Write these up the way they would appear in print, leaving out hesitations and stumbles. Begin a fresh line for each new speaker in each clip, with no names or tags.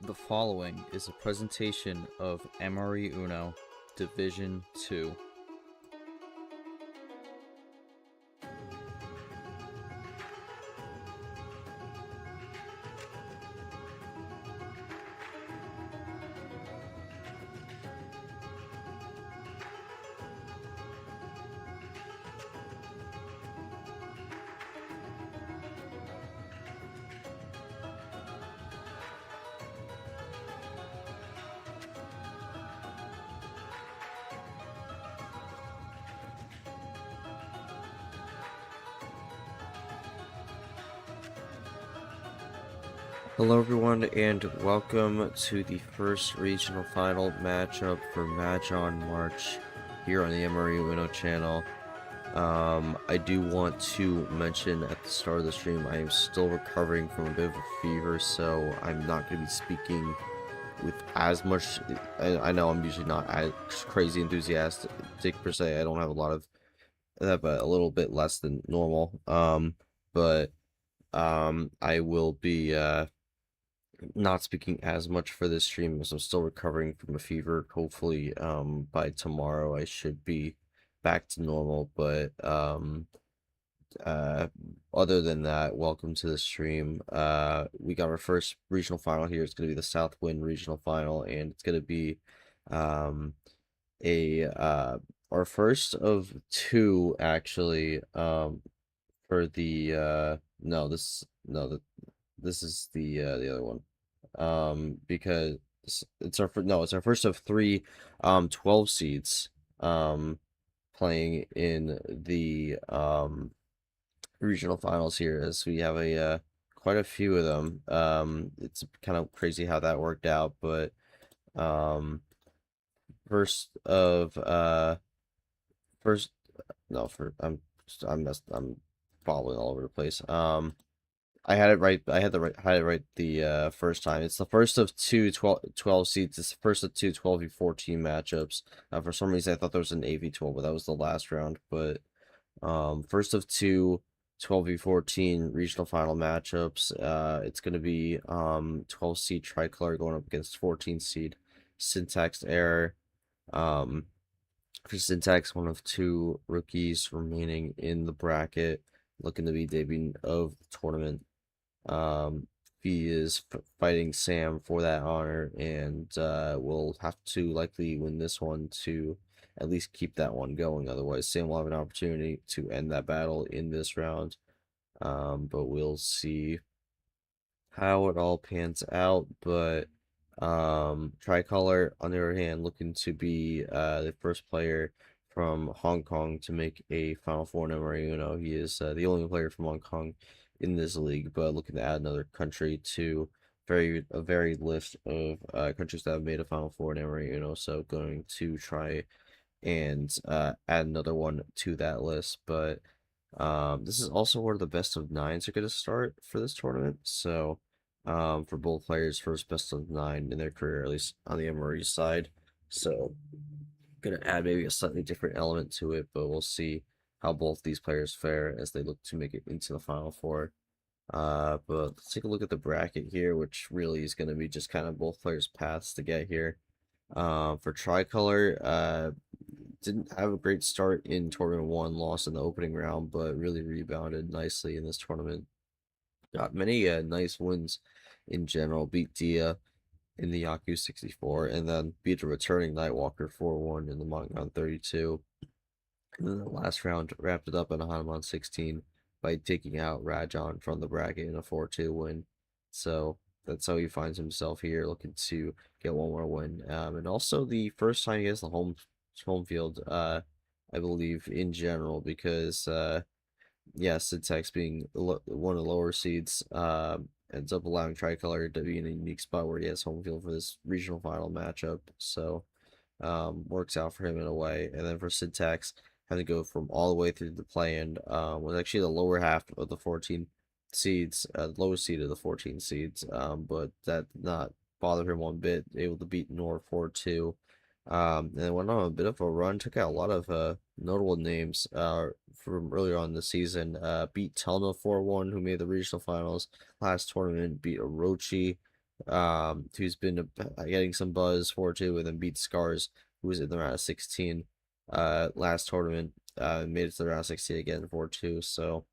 The following is a presentation of MRE UNO Division 2. Hello everyone and welcome to the first regional final matchup for Mahjong March here on the MRE UNO channel. I do want to mention at the start of the stream I am still recovering from a bit of a fever, so I'm not going to be speaking with as much. I know I'm usually not as crazy enthusiastic per se. I don't have a lot of that, but a little bit less than normal. But I will be not speaking as much for this stream as I'm still recovering from a fever. Hopefully, by tomorrow I should be back to normal. But other than that, welcome to the stream. We got our first regional final here. It's gonna be the Southwind regional final, and it's gonna be our first of two actually. For the this is the other one. Because it's our first of three 12 seeds playing in the regional finals here, as we have a quite a few of them. It's kind of crazy how that worked out, but first of first no for I'm following all over the place. I had it right. Had it right the first time. It's the first of two 12 seeds. It's the first of two 12v14 matchups. For some reason, I thought there was an 8v12, but that was the last round. But first of two 12v14 regional final matchups. It's going to be 12 seed Tricolor going up against 14 seed SyntaxError. For Syntax, one of two rookies remaining in the bracket, looking to be debuting of the tournament. He is fighting Sam for that honor, and will have to likely win this one to at least keep that one going. Otherwise, Sam will have an opportunity to end that battle in this round. But we'll see how it all pans out. But Tricolor, on the other hand, looking to be the first player from Hong Kong to make a Final Four in MRE UNO. He is the only player from Hong Kong in this league, but looking to add another country to a varied list of countries that have made a Final Four in MRE UNO. So going to try and add another one to that list. But this is also where the best of nines are going to start for this tournament. So for both players, first best of 9 in their career, at least on the MRE side. So gonna add maybe a slightly different element to it, but we'll see how both these players fare as they look to make it into the Final Four. But let's take a look at the bracket here, which really is going to be just kind of both players' paths to get here. For Tricolor, didn't have a great start in Tournament 1, lost in the opening round, but really rebounded nicely in this tournament. Got many nice wins in general, beat Dia in the Yaku 64, and then beat a returning Nightwalker 4-1 in the Mahjong 32. And then the last round wrapped it up in a Hanuman 16 by taking out Rajan from the bracket in a 4-2 win. So that's how he finds himself here, looking to get one more win. And also the first time he has the home field, I believe, in general, because yeah, Syntax being one of the lower seeds, ends up allowing Tricolor to be in a unique spot where he has home field for this regional final matchup. So works out for him in a way. And then for Syntax, having to go from all the way through the play-in, was actually the lower half of the 14 seeds, the lowest seed of the 14 seeds, but that did not bother him one bit, able to beat Nor 4-2. And went on a bit of a run, took out a lot of notable names from earlier on in the season. Beat Telna 4-1, who made the regional finals last tournament, beat Orochi who's been getting some buzz, 4-2, and then beat Scars, who was in the round of 16 last tournament. Made it to the round of 16 again, 4-2. So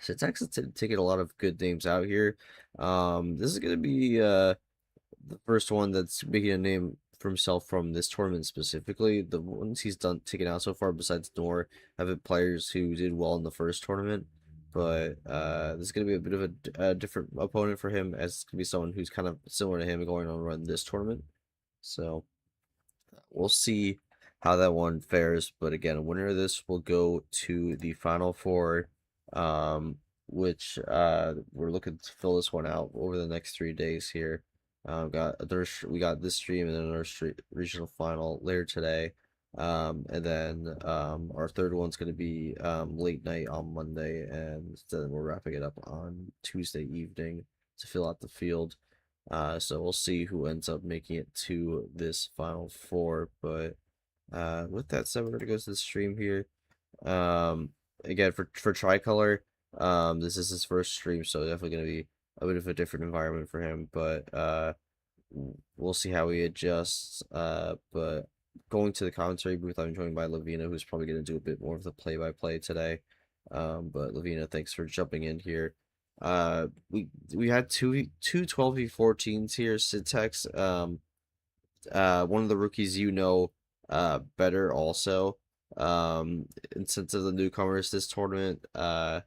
Syntax is taking a lot of good names out here. This is going to be the first one that's making a name for himself from this tournament specifically. The ones he's done taken out so far, besides Noor, have been players who did well in the first tournament. But this is going to be a bit of a different opponent for him, as it's going to be someone who's kind of similar to him going on a run this tournament. So we'll see how that one fares. But again, winner of this will go to the Final Four, which we're looking to fill this one out over the next 3 days here. We got this stream and then our regional final later today. And then our third one's going to be late night on Monday, and then we're wrapping it up on Tuesday evening to fill out the field. So we'll see who ends up making it to this Final Four. But with that said, we're gonna go to the stream here. Um, Again for Tricolor, this is his first stream, so definitely gonna be a bit of a different environment for him. But we'll see how he adjusts. But going to the commentary booth, I'm joined by Lavina, who's probably gonna do a bit more of the play-by-play today. But Lavina, thanks for jumping in here. We had two 12v14s here. Syntax, one of the rookies better also. And since of the newcomers this tournament, kind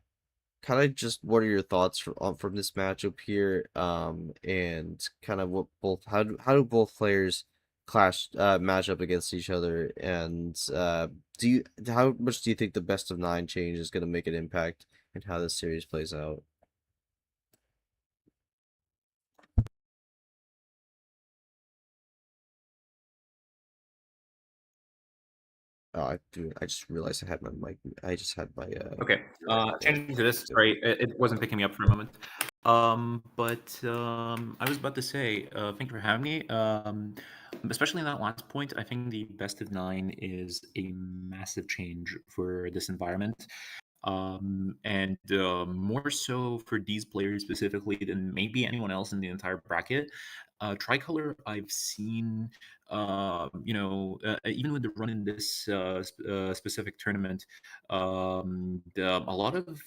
of just what are your thoughts from this matchup here? And kind of what both how do both players match up against each other? And how much do you think the best of 9 change is going to make an impact in how this series plays out? Oh, I just realized I had my mic. I just had my
Okay. Changing to this.
Good.
Sorry, it wasn't picking me up for a moment. I was about to say, thank you for having me. Especially in that last point, I think the best of 9 is a massive change for this environment. And more so for these players specifically than maybe anyone else in the entire bracket. Tricolor, I've seen, even with the run in this specific tournament, a lot of,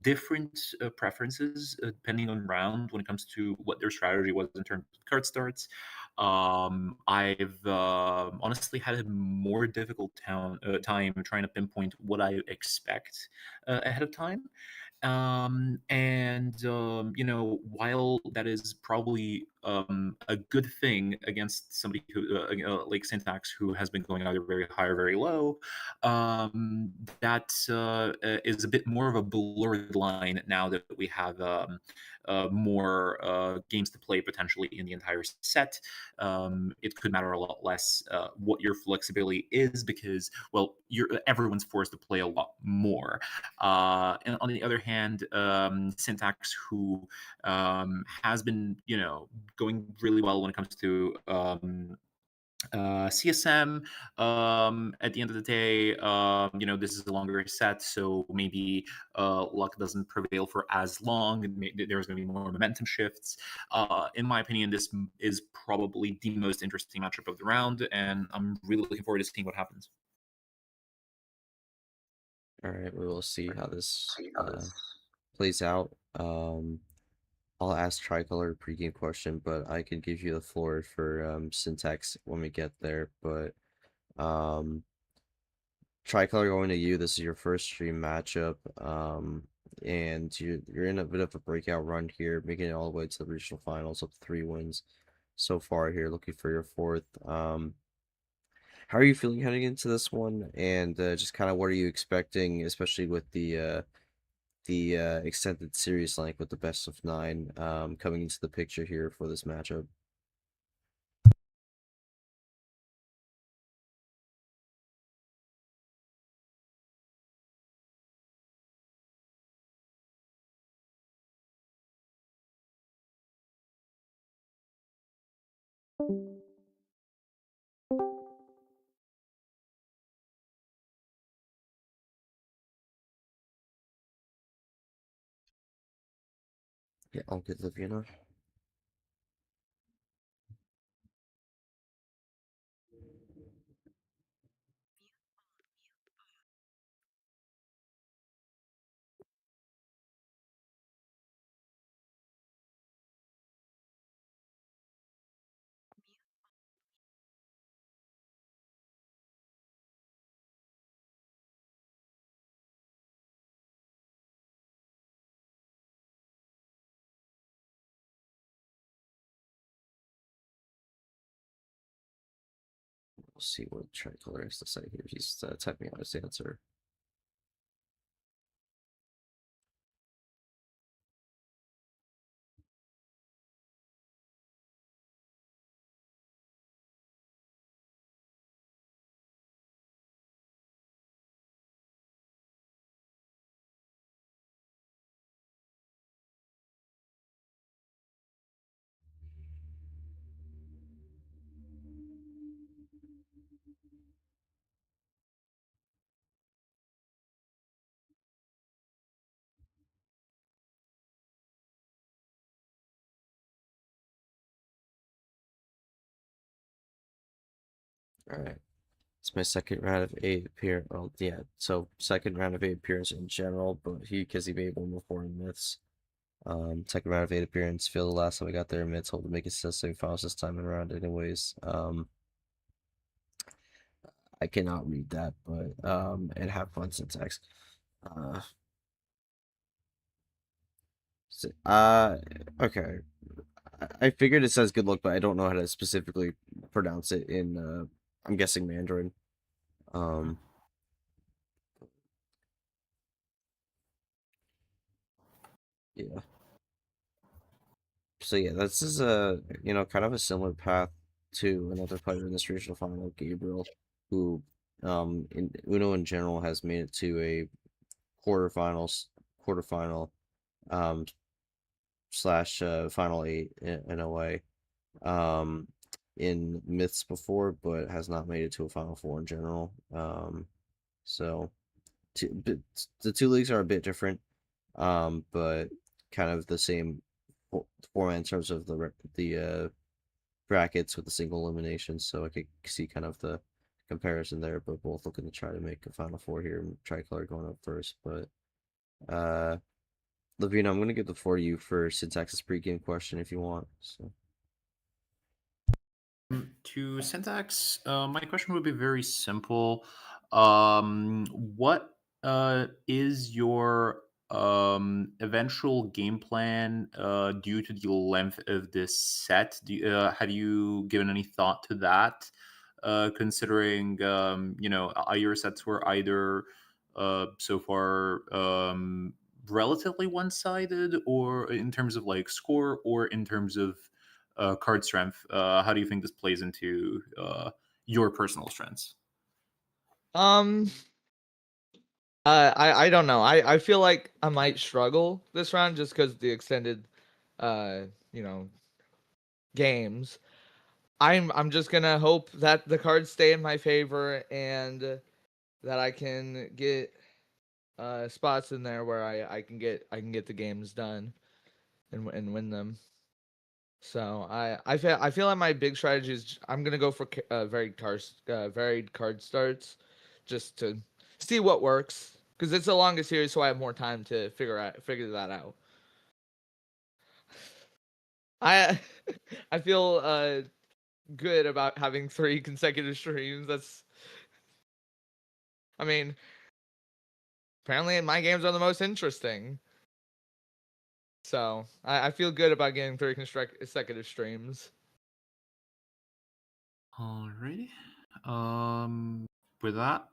different preferences depending on round when it comes to what their strategy was in terms of card starts. I've honestly had a more difficult time trying to pinpoint what I expect ahead of time. While that is probably a good thing against somebody who, like Syntax, who has been going either very high or very low, that is a bit more of a blurred line now that we have more games to play potentially in the entire set. It could matter a lot less what your flexibility is because, well, everyone's forced to play a lot more. And on the other hand, Syntax, who has been, going really well when it comes to CSM. At the end of the day, this is a longer set, so maybe luck doesn't prevail for as long. And there's going to be more momentum shifts. In my opinion, this is probably the most interesting matchup of the round, and I'm really looking forward to seeing what happens.
All right, we will see how this plays out. I'll ask Tricolor a pregame question, but I can give you the floor for Syntax when we get there. But um, Tricolor, going to you. This is your first stream matchup. And you're in a bit of a breakout run here, making it all the way to the regional finals up 3 wins so far here, looking for your fourth. How are you feeling heading into this one? And just kind of what are you expecting, especially with the extended series length with the best of 9 coming into the picture here for this matchup? Yeah, I'll get Liviana. We'll see what Tricolor has to say here. He's typing out his answer. All right. It's my second round of 8 appearance. Well, yeah, so second round of 8 appearance in general, but because he made one before in myths. Second round of 8 appearance. Failed the last time I got there in myths. Hope to make it to the semifinals this time around. Anyways, I cannot read that, but and have fun syntax. Uh, okay. I figured it says good luck, but I don't know how to specifically pronounce it in I'm guessing Mandarin. Yeah. So yeah, this is a kind of a similar path to another player in this regional final, Gabriel, who in Uno in general has made it to a quarterfinal um slash final 8 in a way in myths before, but has not made it to a final 4 in general. So the two leagues are a bit different, but kind of the same format in terms of the brackets with the single elimination. So I could see kind of the comparison there, but both looking to try to make a final 4 here. Tricolor going up first, but Lavina, I'm gonna give the floor to you for Syntax's pregame question if you want. So.
To syntax, my question would be very simple. What is your eventual game plan due to the length of this set? Have you given any thought to that? Considering your sets were either so far relatively one-sided, or in terms of like score, or in terms of card strength. How do you think this plays into your personal strengths?
Um, I don't know. I feel like I might struggle this round just because the extended, uh, you know, games. I'm just gonna hope that the cards stay in my favor and that I can get spots in there where I can get the games done and win them. So I feel like my big strategy is I'm gonna go for varied card starts, just to see what works, because it's a longer series, so I have more time to figure that out. I I feel good about having 3 consecutive streams. I mean, apparently my games are the most interesting. So I feel good about getting 3 consecutive streams.
Alrighty. With that,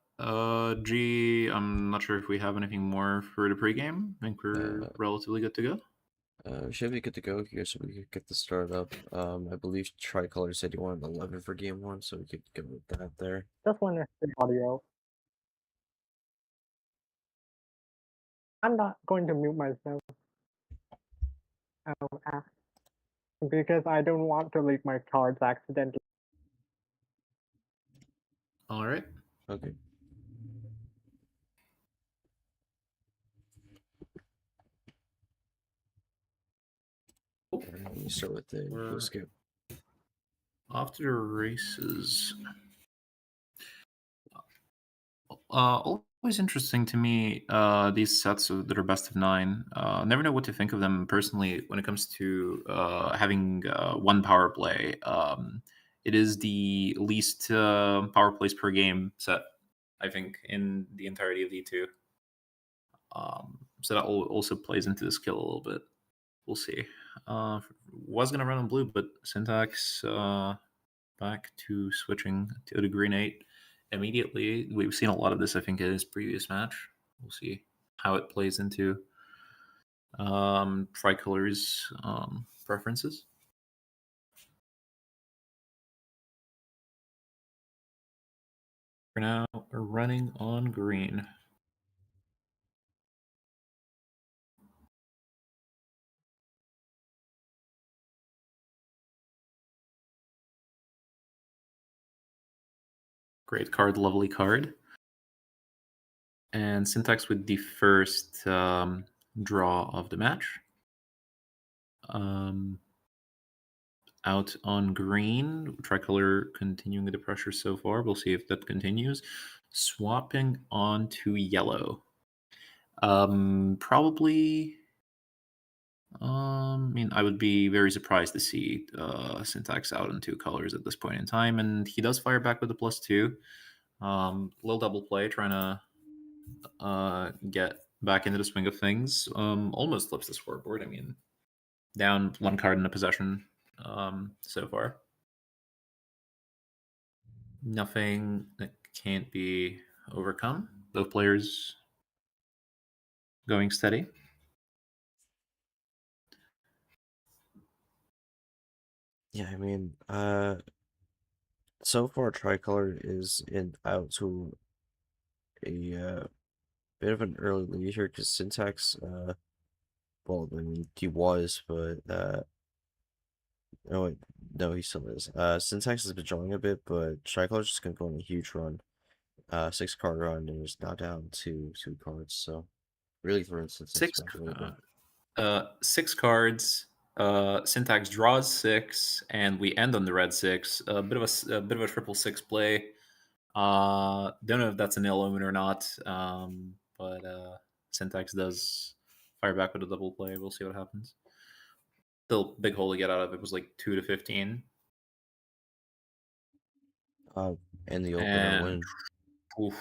G, I'm not sure if we have anything more for the pregame. I think we're relatively good to go.
We should be good to go here, so we could get the start up. I believe Tricolor said he wanted 11 for game 1, so we could go with that there.
Just want to say audio. I'm not going to mute myself because I don't want to leak my cards accidentally.
All right.
Okay. Let me start with the
We're
skip.
off to the races. Always interesting to me, these sets that are best of 9. Never know what to think of them personally when it comes to having one power play. It is the least power plays per game set, I think, in the entirety of D2. So that also plays into the skill a little bit. We'll see. Was going to run on blue, but syntax back to switching to the green 8 immediately. We've seen a lot of this, I think, in his previous match. We'll see how it plays into Tricolor's preferences. For now, we're running on green. Great card, lovely card. And Syntax with the first draw of the match. Out on green, Tricolor continuing the pressure so far. We'll see if that continues. Swapping on to yellow. Probably. I mean, I would be very surprised to see Syntax out in 2 colors at this point in time, and he does fire back with the +2. Little double play, trying to get back into the swing of things. Almost flips the scoreboard. I mean, down 1 card in the possession so far. Nothing that can't be overcome. Both players going steady.
Yeah, I mean, so far Tricolor is out to a bit of an early lead here because Syntax, well, I mean, he was, but no, no, he still is. Syntax has been drawing a bit, but Tricolor's just gonna go on a huge run, 6-card run, and is now down to 2 cards. So really throwing Syntax back a little bit.
6 cards. Syntax draws 6, and we end on the red 6. A bit of a triple 6 play. Don't know if that's an ill omen or not, but Syntax does fire back with a double play. We'll see what happens. Still big hole to get out of. It was like 2 to 15.
And the opener
And
win.
oof,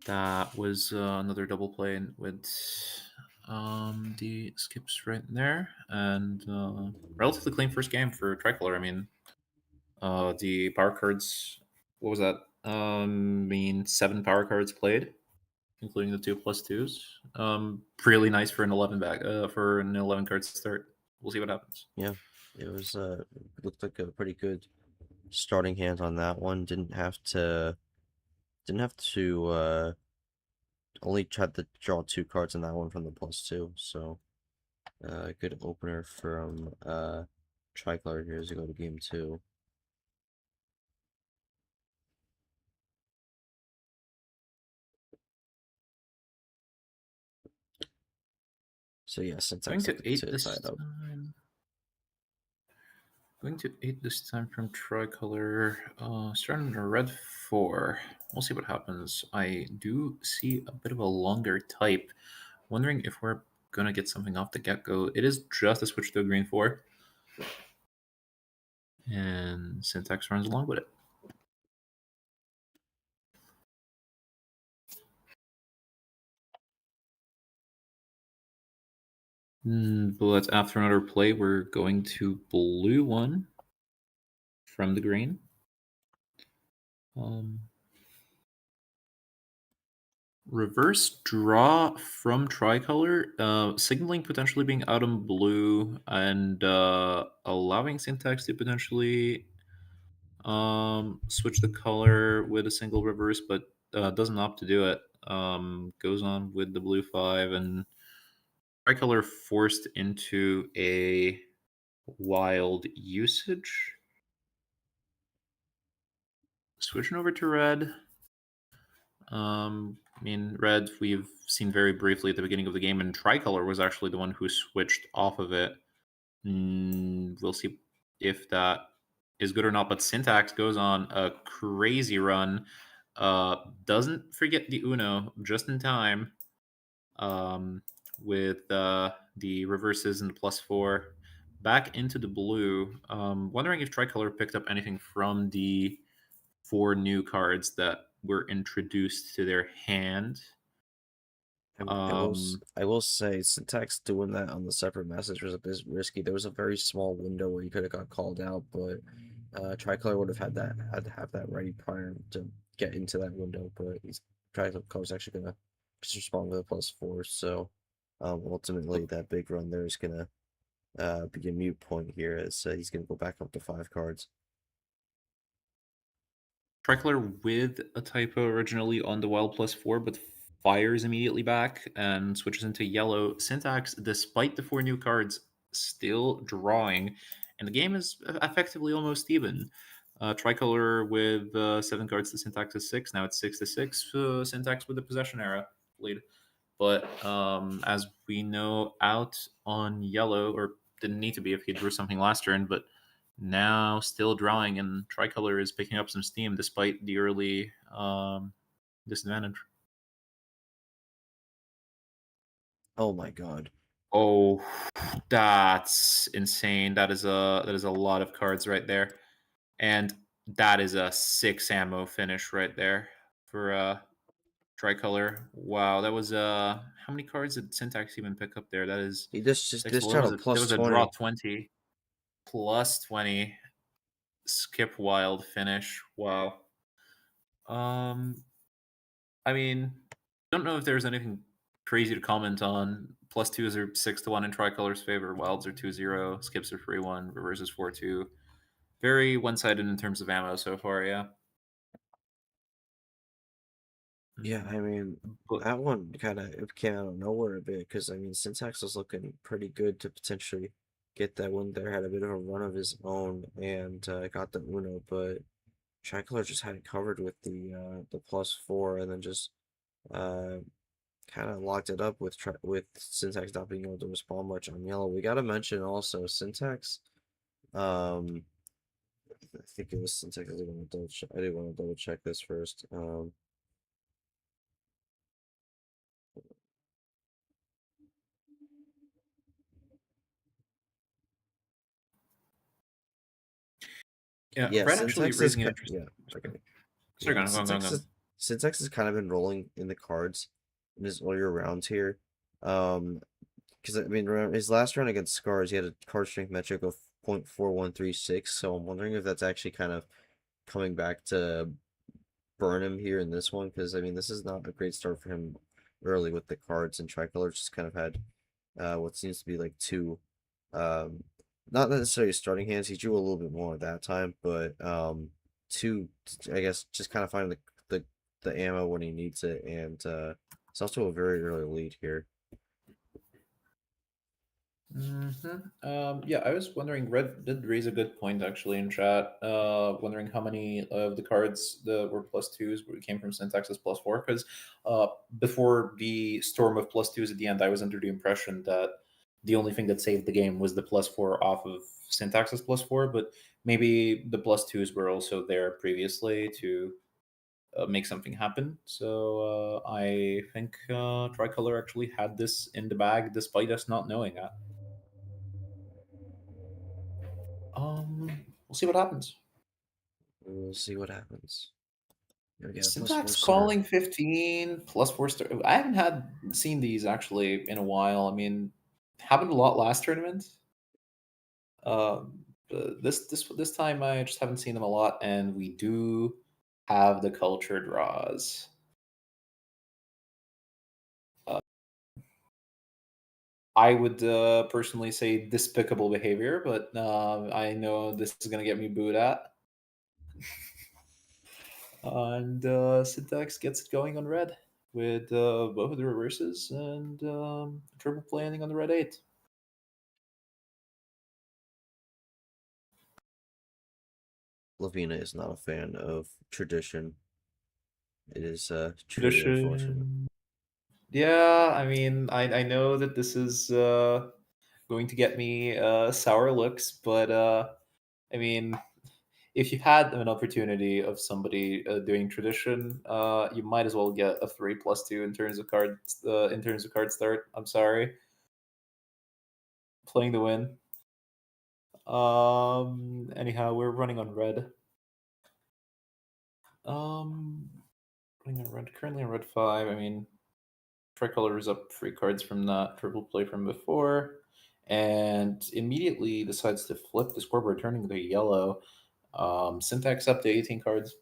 that was another double play with the skips right there, and relatively clean first game for Tricolor. I mean, the power cards. What was that? I mean, 7 power cards played, including the 2+2s. Really nice for an 11 card start. We'll see what happens.
Yeah, it was looked like a pretty good starting hand on that one. Didn't have to only tried to draw 2 cards in that one from the +2. So good opener from Tricolor here as we go to game 2. So yeah,
Going
Syntax
to
looking
8
to
this
tie it up.
time. Going to 8 this time from Tricolor. Starting on a red 4. We'll see what happens. I do see a bit of a longer type. Wondering if we're going to get something off the get-go. It is just a switch to a green 4. And Syntax runs along with it. But after another play, we're going to blue 1 from the green. Reverse draw from Tricolor, signaling potentially being out on blue and allowing Syntax to potentially switch the color with a single reverse, but doesn't opt to do it. Goes on with the blue 5, and Tricolor forced into a wild usage. Switching over to red. I mean, red we've seen very briefly at the beginning of the game, and Tricolor was actually the one who switched off of it. We'll see if that is good or not, but Syntax goes on a crazy run. Doesn't forget the Uno just in time with the reverses and the +4. Back into the blue. Wondering if Tricolor picked up anything from the 4 new cards that were introduced to their hand.
I will say Syntax doing that on the separate message was a bit risky. There was a very small window where you could have got called out, but Tricolor would have had to have that ready prior to get into that window, but he's Tricolor's actually gonna just respond with a +4. So ultimately that big run there is gonna be a mute point here as he's gonna go back up to 5 cards.
Tricolor with a typo originally on the wild +4, but fires immediately back and switches into yellow. Syntax, despite the 4 new cards, still drawing, and the game is effectively almost even. Tricolor with 7 cards to Syntax's 6. Now it's 6-6. Syntax with the possession era lead. But as we know, out on yellow, or didn't need to be if he drew something last turn, but now still drawing, and Tricolor is picking up some steam despite the early disadvantage.
Oh my god.
Oh, that's insane. That is a lot of cards right there. And that is a 6 ammo finish right there for Tricolor. Wow, that was how many cards did Syntax even pick up there? That is
He just
6.
this
Well,
shot a
there
plus
was a draw
20.
20 plus 20 skip wild finish. Wow. I mean, don't know if there's anything crazy to comment on. +2s are 6-1 in Tricolor's favor. Wilds are 2-0. Skips are 3-1. Reverses 4-2. Very one-sided in terms of ammo so far. Yeah.
Yeah, I mean,
But
that one kind of came out of nowhere a bit because I mean, Syntax was looking pretty good to potentially get that one there. Had a bit of a run of his own and got the Uno, but Tricolor just had it covered with the +4 and then just uh kind of locked it up with with Syntax not being able to respond much on yellow. We got to mention also Syntax. Um, I think it was Syntax. I did want to double check. I did want to double check this first.
yeah,
Yeah,
Red actually
Syntax is
raising an interesting.
yeah. Okay.
Sorry,
Yeah,
go on.
Syntax has kind of been rolling in the cards in his earlier rounds here. Because I mean, remember his last round against Scars, he had a card strength metric of 0.4136. So I'm wondering if that's actually kind of coming back to burn him here in this one. Because I mean, this is not a great start for him early with the cards, and Tricolor just kind of had what seems to be like two, um, not necessarily starting hands. He drew a little bit more at that time, but two, I guess, just kind of finding the ammo when he needs it, and it's also a very early lead here.
Yeah, I was wondering. Red did raise a good point actually in chat. Wondering how many of the cards that were +2s came from Syntax's +4. Because before the storm of +2s at the end, I was under the impression that the only thing that saved the game was the +4 off of Syntax's +4. But maybe the +2s were also there previously to make something happen. So I think Tricolor actually had this in the bag, despite us not knowing that. We'll see what happens.
We'll see what happens. We got a +4
Syntax
start.
calling 15 +4 star. I haven't seen these actually in a while. I mean, happened a lot last tournament. This time I just haven't seen them a lot, and we do have the culture draws. I would personally say despicable behavior, but I know this is gonna get me booed at. And Syntax gets it going on red with both of the reverses and triple planning on the red 8.
Lavina is not a fan of tradition. It is truly unfortunate.
Tradition. Yeah, I mean, I know that this is going to get me sour looks, but I mean, if you had an opportunity of somebody doing tradition, you might as well get a 3+2 in terms of cards. In terms of card start, I'm sorry, playing the win. Anyhow, we're running on red. Running on red. Currently on red 5. I mean, Tricolor is up 3 cards from that triple play from before, and immediately decides to flip the scoreboard, turning to yellow. Syntax up to 18 cards.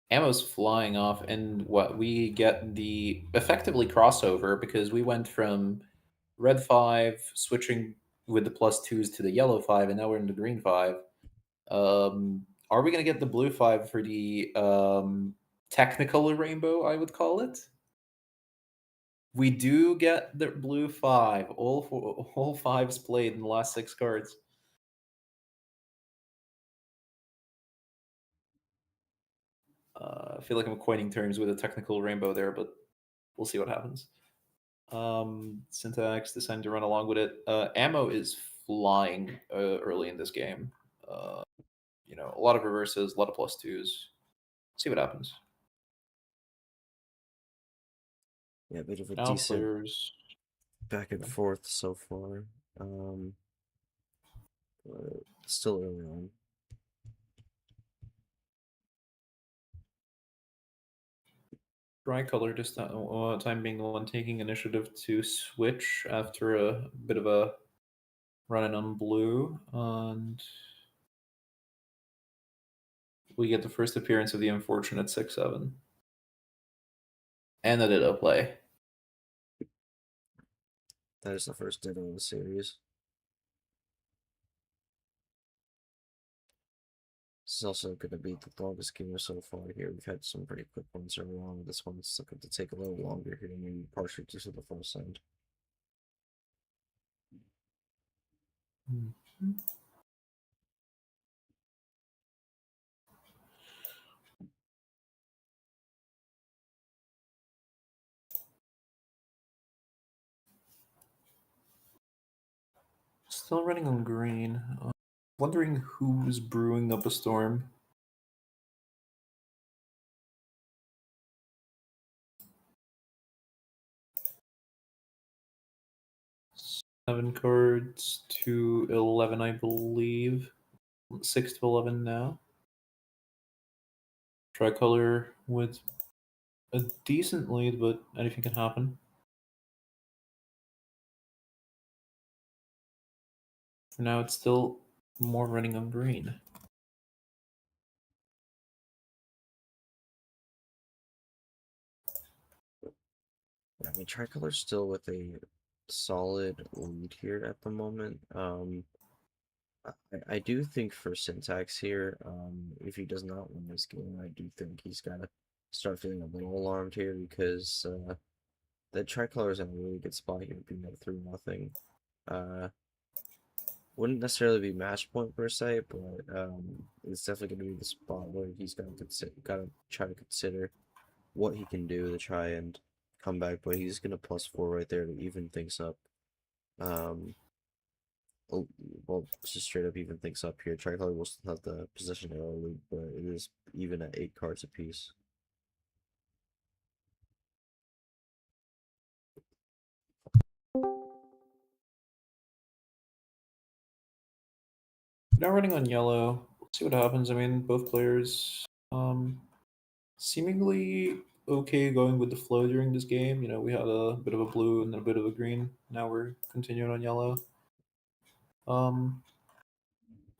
Ammo's flying off, and what we get the effectively crossover because we went from red 5 switching with the +2s to the yellow 5, and now we're in the green 5. Are we going to get the blue 5 for the technical rainbow, I would call it? We do get the blue 5. All 5s played in the last 6 cards. I feel like I'm coining terms with a technical rainbow there, but we'll see what happens. Syntax deciding to run along with it. Ammo is flying early in this game. You know, a lot of reverses, a lot of +2s. See what happens.
Yeah, a bit of a
Now
decent
players
back and forth so far. But still early on.
Tricolor this time being the one taking initiative to switch after a bit of a running on blue, and we get the first appearance of the unfortunate 6/7 and a Ditto play.
That is the first Ditto in the series. This is also going to be the longest game so far here. We've had some pretty quick ones early on. This one's going to take a little longer here, maybe partially due to the first end.
Still running on green. Wondering who's brewing up a storm. Seven cards to 11, I believe. 6 to 11 now. Tricolor with a decent lead, but anything can happen. For now, it's still more running on green.
Yeah, I mean, Tricolor's still with a solid lead here at the moment. I do think for Syntax here, if he does not win this game, I do think he's got to start feeling a little alarmed here because the Tricolor is in a really good spot here, being up 3-0. Wouldn't necessarily be match point per se, but it's definitely going to be the spot where he's got to try to consider what he can do to try and come back. But he's going to +4 right there to even things up. Well, just straight up even things up here. Tricolor will still have the possession arrow lead, but it is even at 8 cards apiece.
Now running on yellow. Let's see what happens. I mean, both players seemingly okay going with the flow during this game. You know, we had a bit of a blue and then a bit of a green. Now we're continuing on yellow.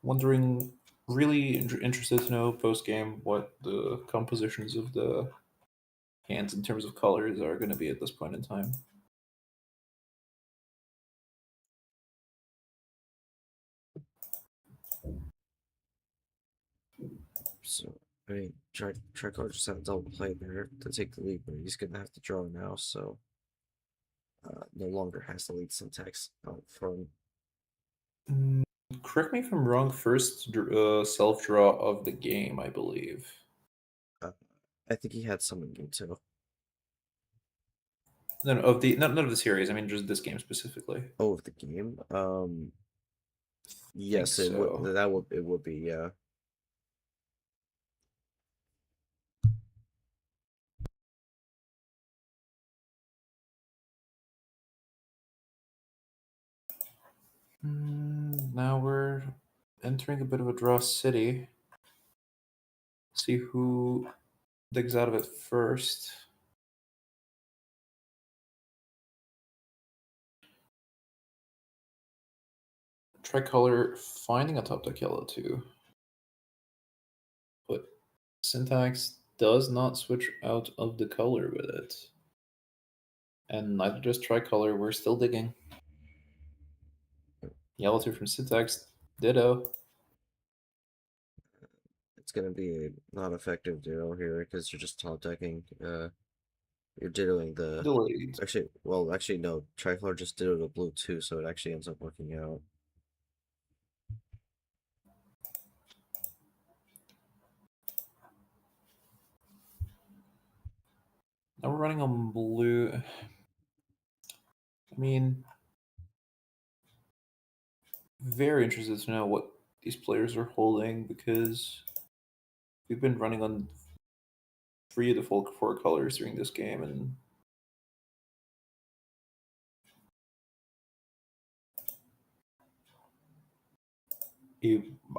Wondering, really interested to know post game what the compositions of the hands in terms of colors are going to be at this point in time.
So, I mean, Tricolor just had a double play there to take the lead, but he's going to have to draw now, so no longer has the lead Syntax out front.
Correct me if I'm wrong. First self draw of the game, I believe.
I think he had some in game 2.
No, of the none of the series. I mean, just this game specifically.
Oh, of the game. Yes, it
so.
would. It would be. Yeah.
Now we're entering a bit of a draw city. See who digs out of it first. Tricolor finding a top deck yellow too. But Syntax does not switch out of the color with it. And neither does Tricolor. We're still digging. Yellow 2 from Syntax. Ditto.
It's gonna be a not effective ditto here because you're just top decking. You're dittoing the
Delayed.
actually no. Tricolor just dittoed a blue too, so it actually ends up working out.
Now we're running on blue. I mean, very interested to know what these players are holding because we've been running on 3 of the full 4 colors during this game, and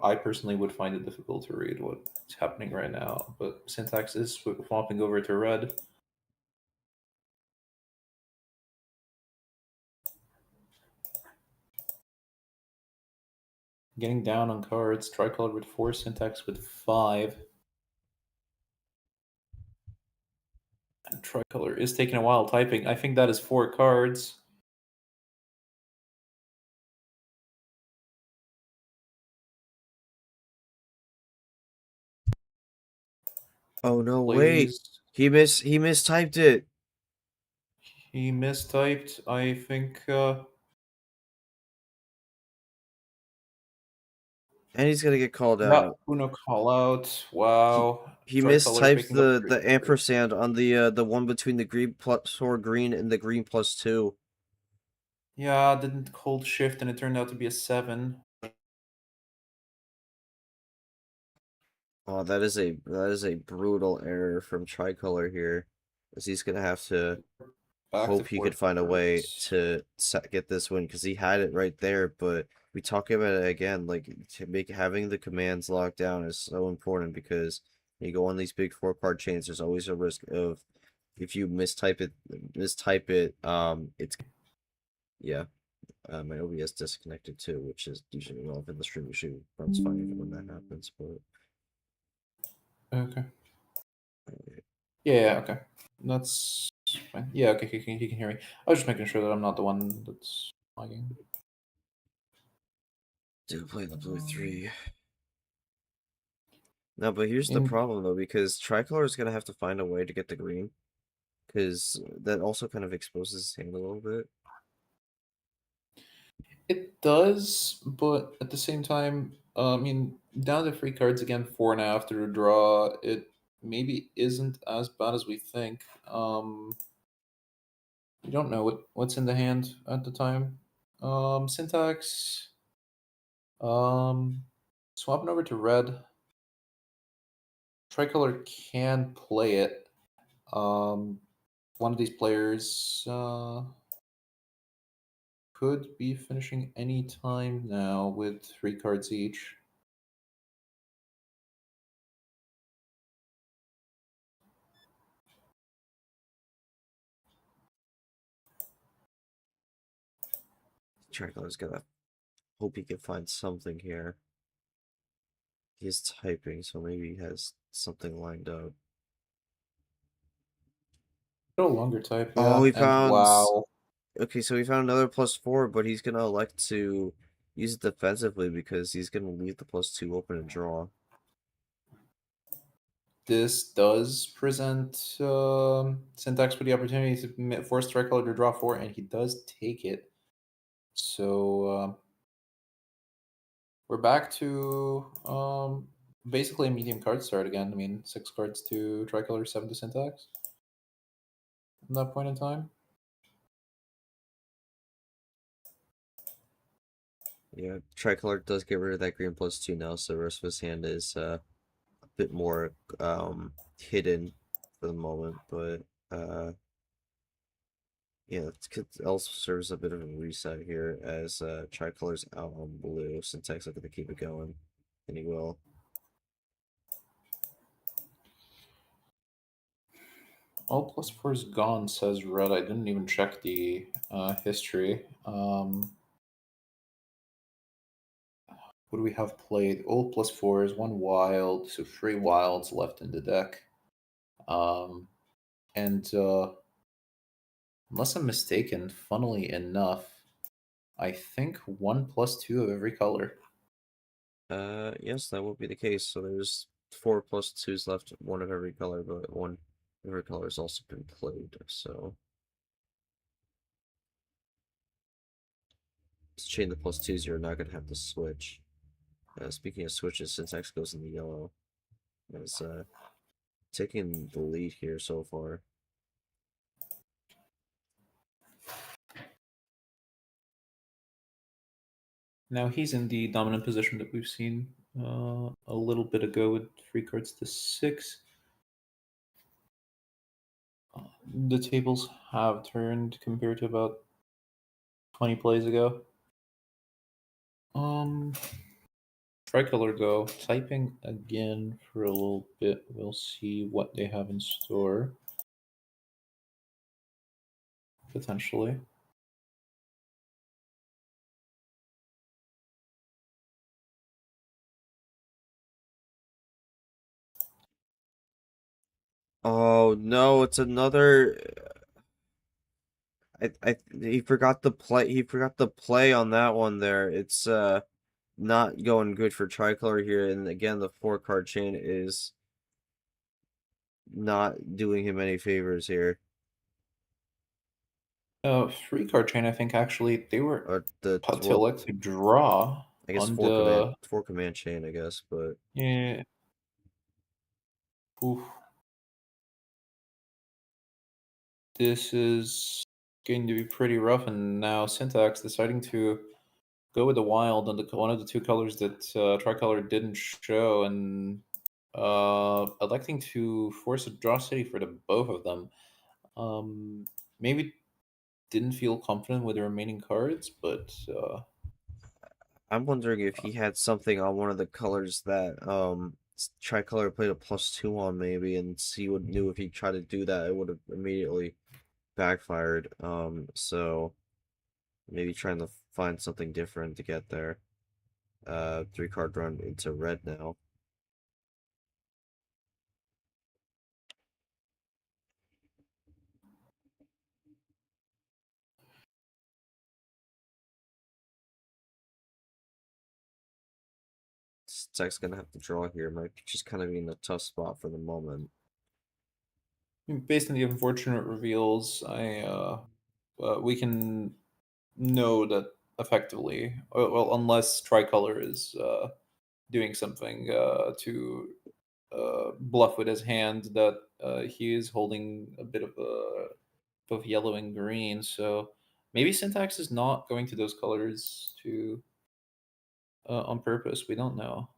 I personally would find it difficult to read what's happening right now. But Syntax is swapping over to red. Getting down on cards. Tricolor with 4, Syntax with 5. And Tricolor is taking a while typing. I think that is 4 cards.
Oh no! Wait, he mistyped it.
He mistyped. I think.
And he's gonna get called out.
Uno call out. Wow.
He
Tricolor
mistypes
picking up
the ampersand on the one between the green +4 green and the green +2.
Yeah, didn't cold shift and it turned out to be a 7.
Oh, that is a brutal error from Tricolor here, as he's gonna have to hope he could find a way to get this win because he had it right there. But we talk about it again, like having the commands locked down is so important because you go on these big 4-card chains. There's always a risk of if you mistype it, it's yeah. My OBS disconnected too, which is usually well in the stream. Usually runs fine even when that happens, but
Okay. Yeah, okay. That's fine. Yeah, okay, he can hear me. I was just making sure that I'm not the one that's lagging.
do play the blue 3. No, but here's the problem though, because Tricolor is gonna have to find a way to get the green, because that also kind of exposes his hand a little bit.
It does, but at the same time, I mean, down to 3 cards again, 4 now after the draw, it maybe isn't as bad as we think. You don't know what's in the hand at the time. Syntax. Swapping over to red. Tricolor can play it. One of these players could be finishing any time now with 3 cards each.
Tricolor's gotta hope he can find something here. He's typing, so maybe he has something lined up.
A longer type, yeah.
Oh, he found.
Wow.
Okay, so he found another +4, but he's gonna elect to use it defensively because he's gonna leave the +2 open and draw.
This does present Syntax with the opportunity to force Tricolor to draw 4, and he does take it. So we're back to basically a medium card start again. I mean, 6 cards to Tricolor, 7 to Syntax. At that point in time.
Yeah, Tricolor does get rid of that green +2 now, so the rest of his hand is a bit more hidden for the moment, but yeah, it also serves a bit of a reset here as Tricolor's out on blue. Syntax looking to keep it going, and he will.
All +4 is gone, says red. I didn't even check the history. What do we have played? Old +4s, 1 wild, so 3 wilds left in the deck. And unless I'm mistaken, funnily enough, I think 1+2 of every color.
Yes, that would be the case. So there's 4+2s left, one of every color, but one of every color has also been played. So to chain the +2s, you're not gonna have to switch. Speaking of switches, Syntax goes in the yellow. As taking the lead here so far.
Now he's in the dominant position that we've seen a little bit ago with 3 cards to 6. The tables have turned compared to about 20 plays ago. Tricolor go. Typing again for a little bit. We'll see what they have in store. Potentially.
Oh no, it's another. He forgot the play. He forgot the play on that one there. It's not going good for Tricolor here, and again the 4-card chain is not doing him any favors here.
3 card chain, I think actually they were
Or the
put to
well,
elect to draw
I guess
on
4 command chain, I guess, but
yeah. Oof. This is going to be pretty rough, and now Syntax deciding to go with the wild on the one of the 2 colors that Tricolor didn't show, and electing to force a draw city for the both of them. Maybe didn't feel confident with the remaining cards, but
I'm wondering if he had something on one of the colors that Tricolor played a +2 on maybe, and he would knew if he tried to do that, it would have immediately backfired. So maybe trying to find something different to get there. 3-card run into red now. Zach's gonna have to draw here. Might just kind of be in a tough spot for the moment.
based on the unfortunate reveals, we can know that effectively, well, unless Tricolor is doing something to bluff with his hand, that he is holding a bit of both yellow and green. So maybe Syntax is not going to those colors to on purpose. We don't know.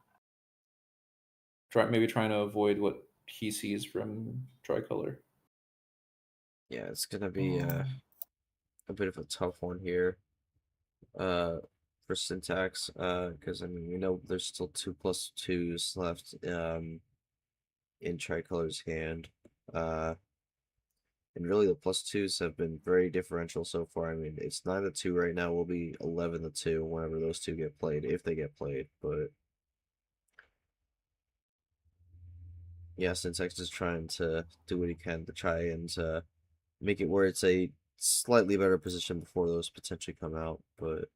Maybe trying to avoid what he sees from Tricolor.
Yeah, it's gonna be a bit of a tough one here. For Syntax, because I mean we know there's still 2+2s left in Tricolor's hand. And really the +2s have been very differential so far. I mean, it's 9-2 right now. Will be 11-2 whenever those two get played, if they get played. But yeah, Syntax is trying to do what he can to try and make it where it's a slightly better position before those potentially come out. But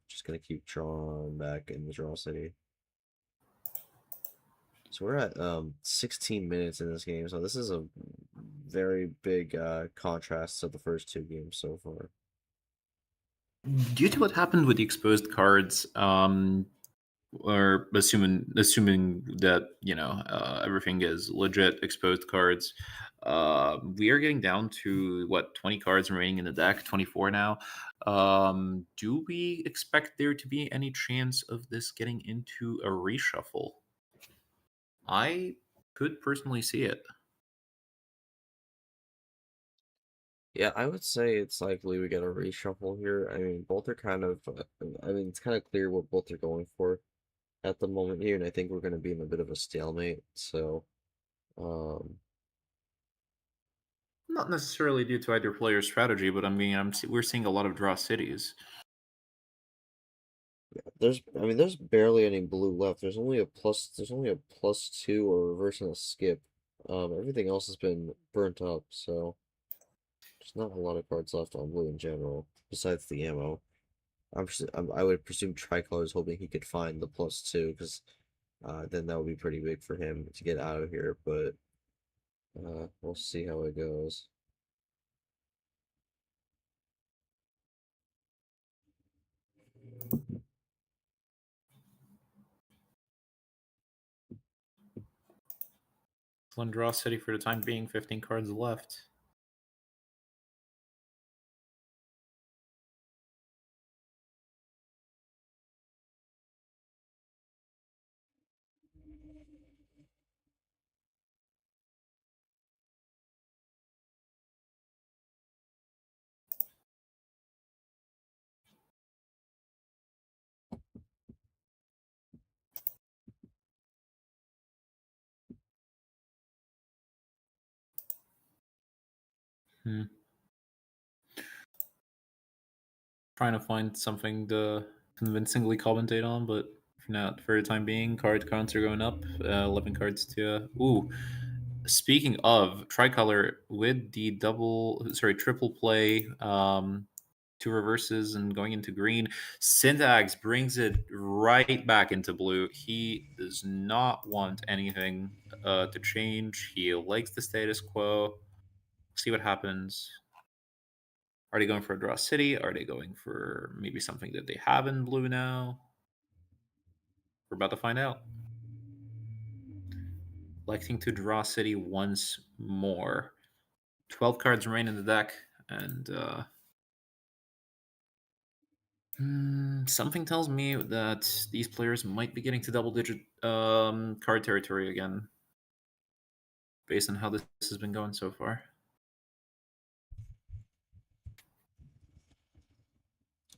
just gonna keep drawing back in the draw city. So we're at 16 minutes in this game, so this is a very big contrast to the first 2 games so far.
Due to what happened with the exposed cards, or assuming that everything is legit exposed cards, we are getting down to what, 20 cards remaining in the deck, 24 now. Do we expect there to be any chance of this getting into a reshuffle? I could personally see it.
Yeah, I would say it's likely we get a reshuffle here. I mean, both are kind of, I mean, it's kind of clear what both are going for at the moment here, and I think we're going to be in a bit of a stalemate. So, um,
Not necessarily due to either player's strategy, but I mean, we're seeing a lot of draw cities.
there's barely any blue left. There's only a +2 or reverse and a skip. Everything else has been burnt up, so there's not a lot of cards left on blue in general, besides the ammo. I would presume Tricolor is hoping he could find the +2, because then that would be pretty big for him to get out of here, but we'll see how it goes.
One draw city for the time being, 15 cards left. Trying to find something to convincingly commentate on, but for the time being, card counts are going up. 11 cards to ooh. Speaking of Tricolor, with the triple play, 2 reverses and going into green, Syntax brings it right back into blue. He does not want anything to change. He likes the status quo. See what happens. Are they going for a draw city? Are they going for maybe something that they have in blue now? We're about to find out. Electing to draw city once more. 12 cards remain in the deck, and something tells me that these players might be getting to double-digit card territory again, based on how this has been going so far.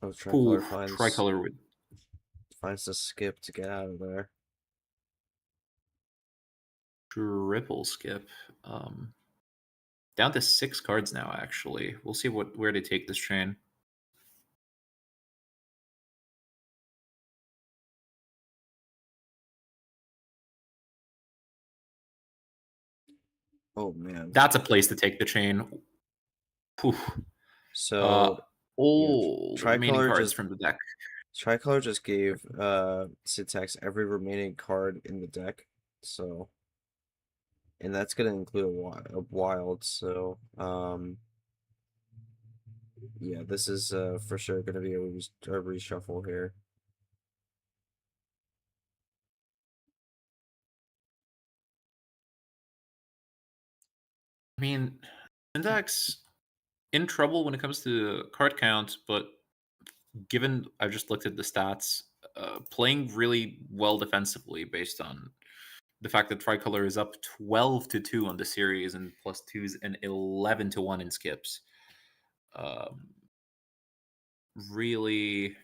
Oh, Tricolor
Tricolor
finds the skip to get out of there.
Triple skip. Down to 6 cards now, actually. We'll see where they take this train.
Oh man,
that's a place to take the chain. Whew.
So
all the remaining
Tricolor
cards from the deck.
Tricolor just gave Syntax every remaining card in the deck, so, and that's gonna include a wild. So yeah, this is for sure gonna be a reshuffle here.
I mean, Syntax in trouble when it comes to card count, but given I've just looked at the stats, playing really well defensively based on the fact that Tricolor is up 12-2 on the series and +2s and 11-1 in skips. Really,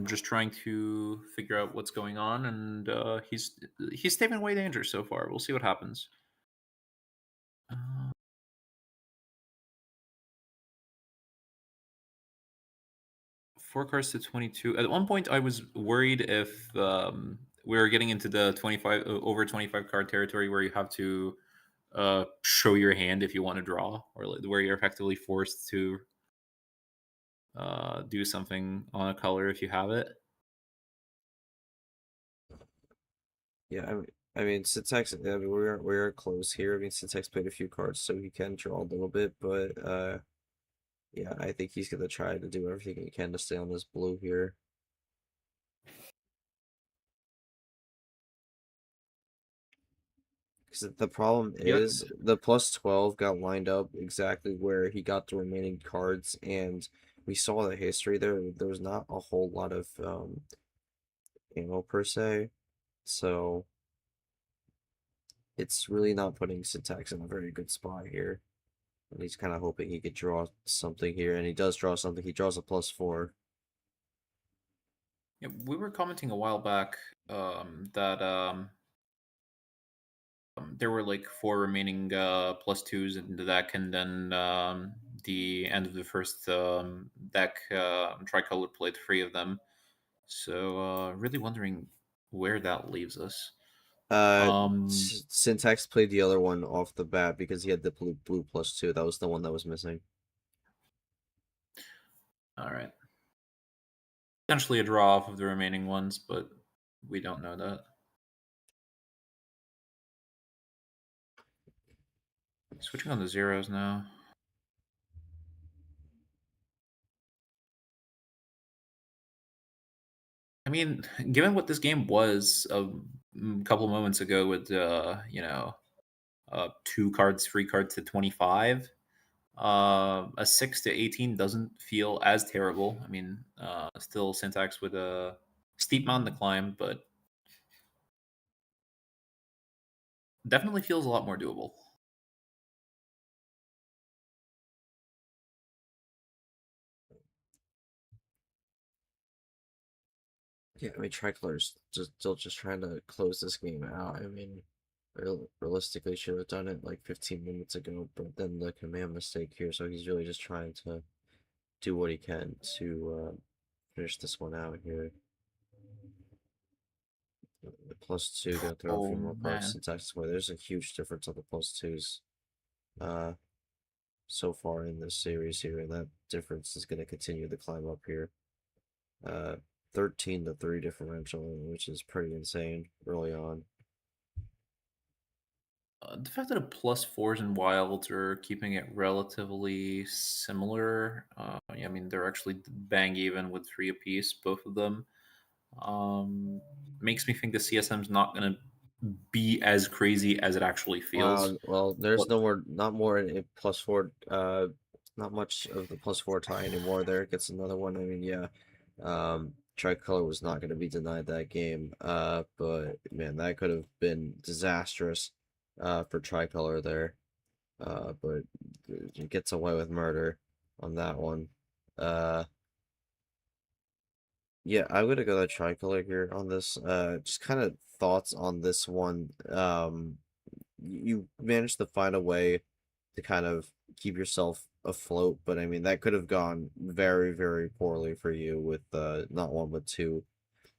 just trying to figure out what's going on, and he's staying away danger so far. We'll see what happens. 4 cards to 22. At one point, I was worried if we were getting into the over 25 card territory where you have to show your hand if you want to draw, or where you're effectively forced to do something on a color if you have it.
Yeah, I mean Syntax. I mean, we're close here. I mean Syntax played a few cards, so he can draw a little bit, but yeah, I think he's gonna try to do everything he can to stay on this blue here. Because the problem is the +12 got lined up exactly where he got the remaining cards, and we saw the history there. There was not a whole lot of ammo per se, so it's really not putting Syntax in a very good spot here. And he's kind of hoping he could draw something here, and he does draw something. He draws a +4.
Yeah, we were commenting a while back that there were like 4 remaining +2s in the deck, and then the end of the first deck, Tricolor played 3 of them. So really wondering where that leaves us.
Syntax played the other one off the bat because he had the blue +2. That was the one that was missing.
All right. Potentially a draw off of the remaining ones, but we don't know that. Switching on the zeros now. I mean, given what this game was a couple moments ago with, 2 cards, 3 cards to 25, a 6 to 18 doesn't feel as terrible. I mean, still Syntax with a steep mountain to climb, but definitely feels a lot more doable.
Yeah, I mean, Tricolor's still just trying to close this game out. I mean, realistically, should have done it like 15 minutes ago, but then the command mistake here, so he's really just trying to do what he can to finish this one out here. The +2 gonna throw a few more cards. Syntax away. There's a huge difference on the +2s so far in this series here, and that difference is gonna continue to climb up here. 13 to 3 differential, which is pretty insane early on.
The fact that a +4s and wilds are keeping it relatively similar. I mean, they're actually bang even with 3 apiece, both of them. Makes me think the CSM's not going to be as crazy as it actually feels.
Wow, well, there's not more in a +4. Not much of the +4 tie anymore. There gets another one. I mean, yeah. Tricolor was not going to be denied that game. But man, that could have been disastrous for Tricolor there. But it gets away with murder on that one. Yeah, I'm gonna go to Tricolor here on this. Just kind of thoughts on this one. You managed to find a way to kind of keep yourself afloat, but I mean that could have gone very, very poorly for you with not one but 2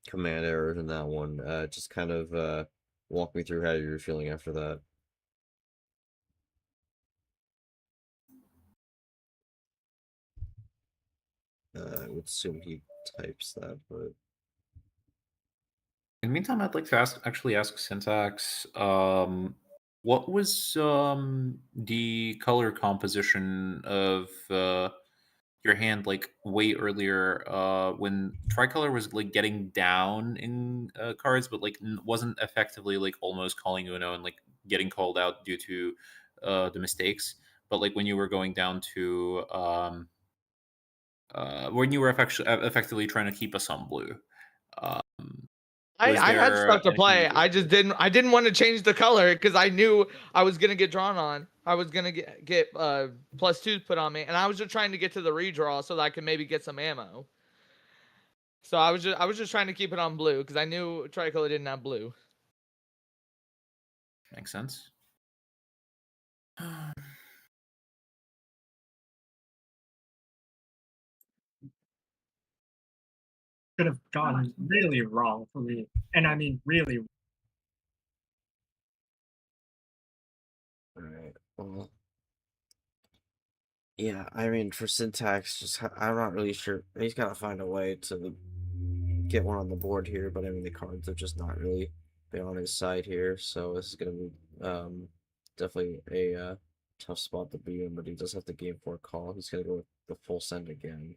command errors in that one. Just kind of walk me through how you were feeling after that. I would assume he types that, but
In the meantime, I'd like to actually ask Syntax, what was the color composition of your hand like way earlier when Tricolor was like getting down in cards, but like wasn't effectively like almost calling Uno and like getting called out due to the mistakes, but like when you were going down to when you were effectively trying to keep us on blue.
I had stuff to play. I didn't want to change the color because I knew I was gonna get drawn on. I was gonna get +2s put on me, and I was just trying to get to the redraw so that I could maybe get some ammo. So I was just trying to keep it on blue because I knew Tricolor didn't have blue.
Makes sense.
Could have gone really wrong for me, and I mean really.
all right. Well, yeah, I mean for Syntax, just I'm not really sure. He's got to find a way to get one on the board here, but I mean the cards have just not really been on his side here, so this is gonna be definitely a tough spot to be in. But he does have the game 4 call. He's gonna go with the full send again.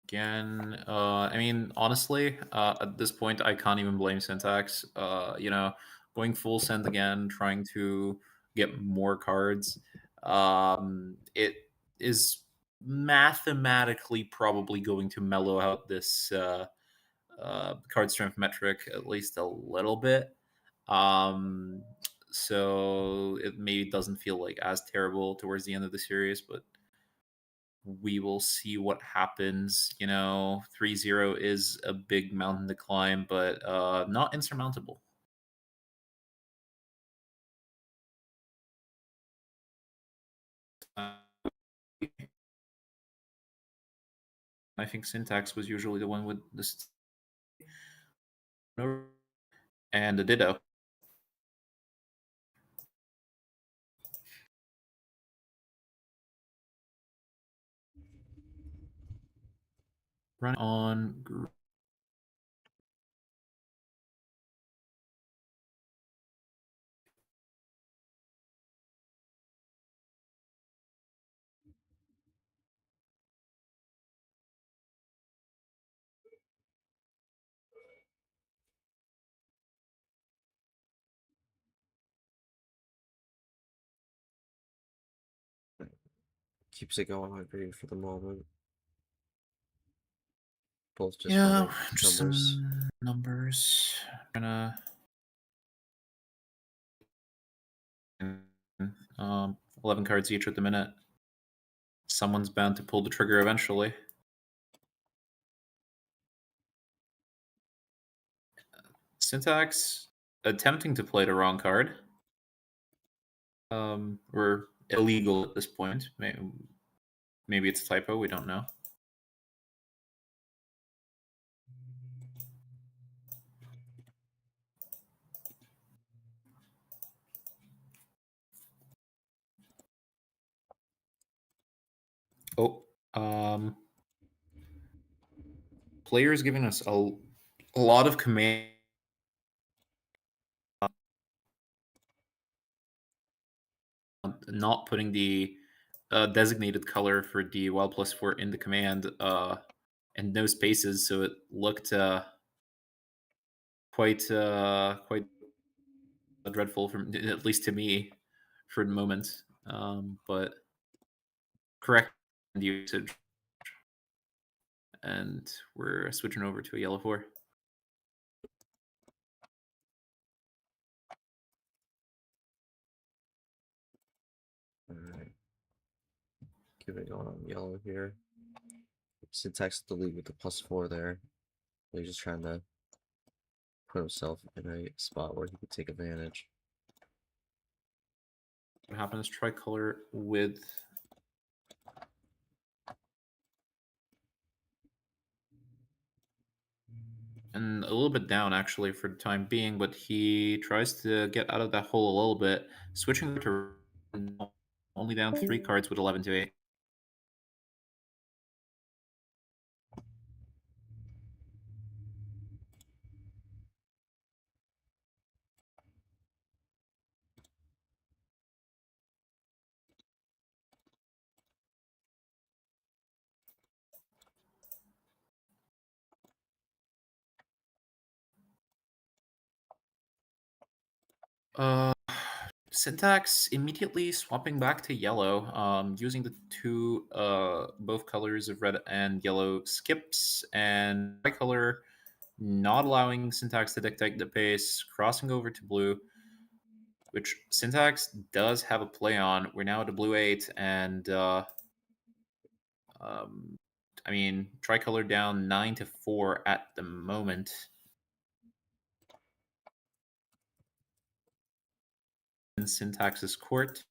Again, I mean, honestly, at this point, I can't even blame Syntax. Going full send again, trying to get more cards. It is mathematically probably going to mellow out this card strength metric at least a little bit. So it maybe doesn't feel like as terrible towards the end of the series, but we will see what happens. 3-0 is a big mountain to climb, but not insurmountable. I think Syntax was usually the one with this, and a ditto. Run on.
Keeps it going on green for the moment. Both just
Yeah,
running
just
numbers.
some numbers. Gonna 11 cards each at the minute. Someone's bound to pull the trigger eventually. Syntax attempting to play the wrong card. Or illegal at this point. Maybe it's a typo, we don't know. Oh, players giving us a lot of command. Not putting the designated color for the wild +4 in the command and no spaces, so it looked quite dreadful, from at least to me, for the moment. But correct usage, and we're switching over to a yellow 4.
Alright. Keep it going on yellow here. Syntax the lead with the +4 there. He's just trying to put himself in a spot where he could take advantage.
What happens? Tricolor with and a little bit down actually for the time being, but he tries to get out of that hole a little bit, switching to only down 3 cards with 11 to 8. Syntax immediately swapping back to yellow, using the two both colors of red and yellow skips, and Tricolor not allowing Syntax to dictate the pace, crossing over to blue, which Syntax does have a play on. We're now at a blue 8, and I mean, Tricolor down 9-4 at the moment. In Syntax's court.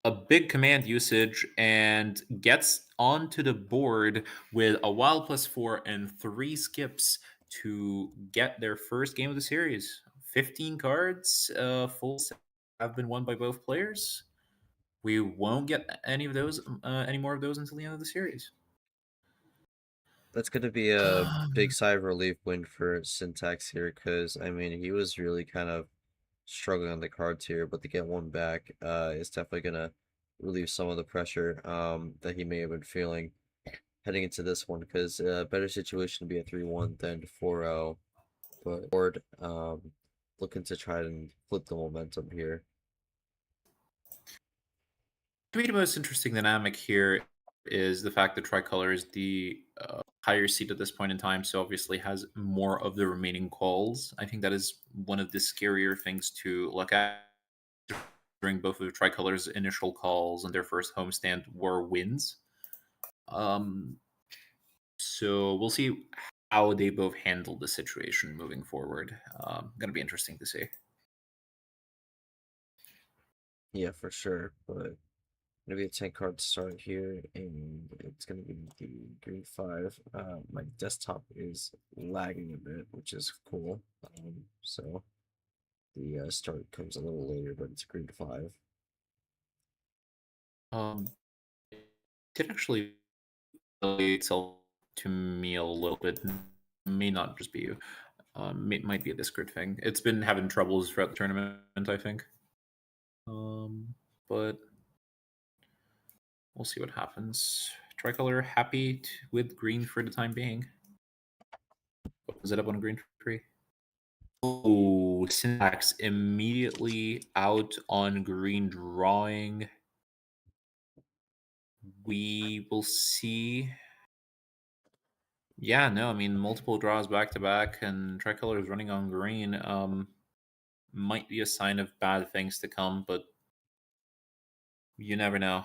A big command usage and gets onto the board with a wild +4 and 3 skips to get their first game of the series. 15 cards, full set have been won by both players. We won't get any more of those until the end of the series.
That's going to be a big sigh of relief win for Syntax here, because I mean he was really kind of struggling on the cards here, but to get one back is definitely going to relieve some of the pressure that he may have been feeling heading into this one, because a better situation to be at 3-1 than 4-0, but board looking to try and flip the momentum here.
To me, the most interesting dynamic here is the fact that Tricolor is the higher seed at this point in time, so obviously has more of the remaining calls. I think that is one of the scarier things to look at. considering both of Tricolor's initial calls and their first homestand were wins. So we'll see how they both handle the situation moving forward. Going to be interesting to see.
Yeah, for sure. But gonna be a 10 card start here, and it's gonna be the green 5. My desktop is lagging a bit, which is cool. So the start comes a little later, but it's green 5.
It did actually relate itself to me a little bit. May not just be you. Might be a Discord thing. It's been having troubles throughout the tournament, I think. But we'll see what happens. Tricolor happy with green for the time being. Is it up on a green tree? Oh, Syntax immediately out on green drawing. We will see. Yeah, no, I mean, multiple draws back to back, and Tricolor is running on green. Might be a sign of bad things to come, but you never know.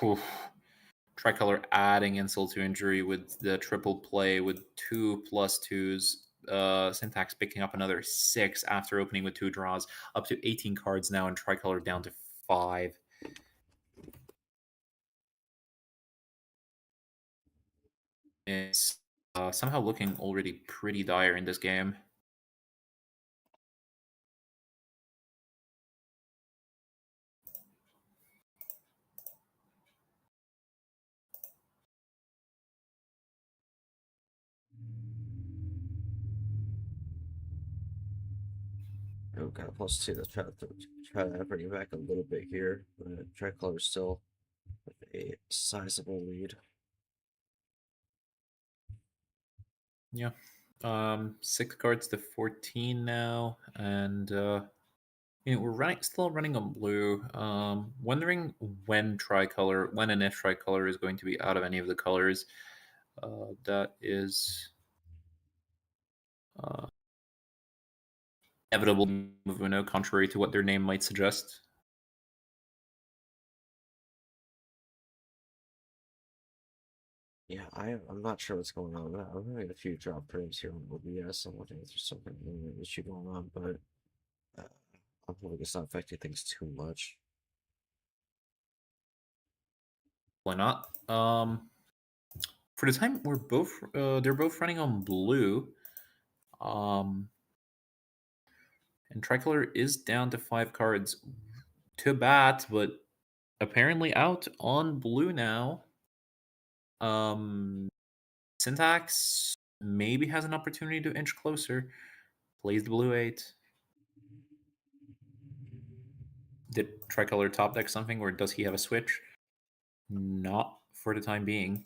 Oof. Tricolor adding insult to injury with the triple play with 2+2s. Syntax picking up another 6 after opening with 2 draws, up to 18 cards now, and Tricolor down to 5. It's somehow looking already pretty dire in this game.
Oh, got a +2. Let's try to bring it back a little bit here, but Tricolor still with a sizable lead.
Yeah. 6 cards to 14 now, and we're still running on blue. Wondering when and if Tricolor is going to be out of any of the colors. That is inevitable move, contrary to what their name might suggest.
Yeah, I'm not sure what's going on. I'm having a few drop frames here on OBS. I'm wondering if there's something issue going on, but I'm hoping it's not affecting things too much.
Why not? For the time, they're both running on blue. And Tricolor is down to 5 cards to bat, but apparently out on blue now. Syntax maybe has an opportunity to inch closer. Plays the blue 8. Did Tricolor top deck something, or does he have a switch? Not for the time being.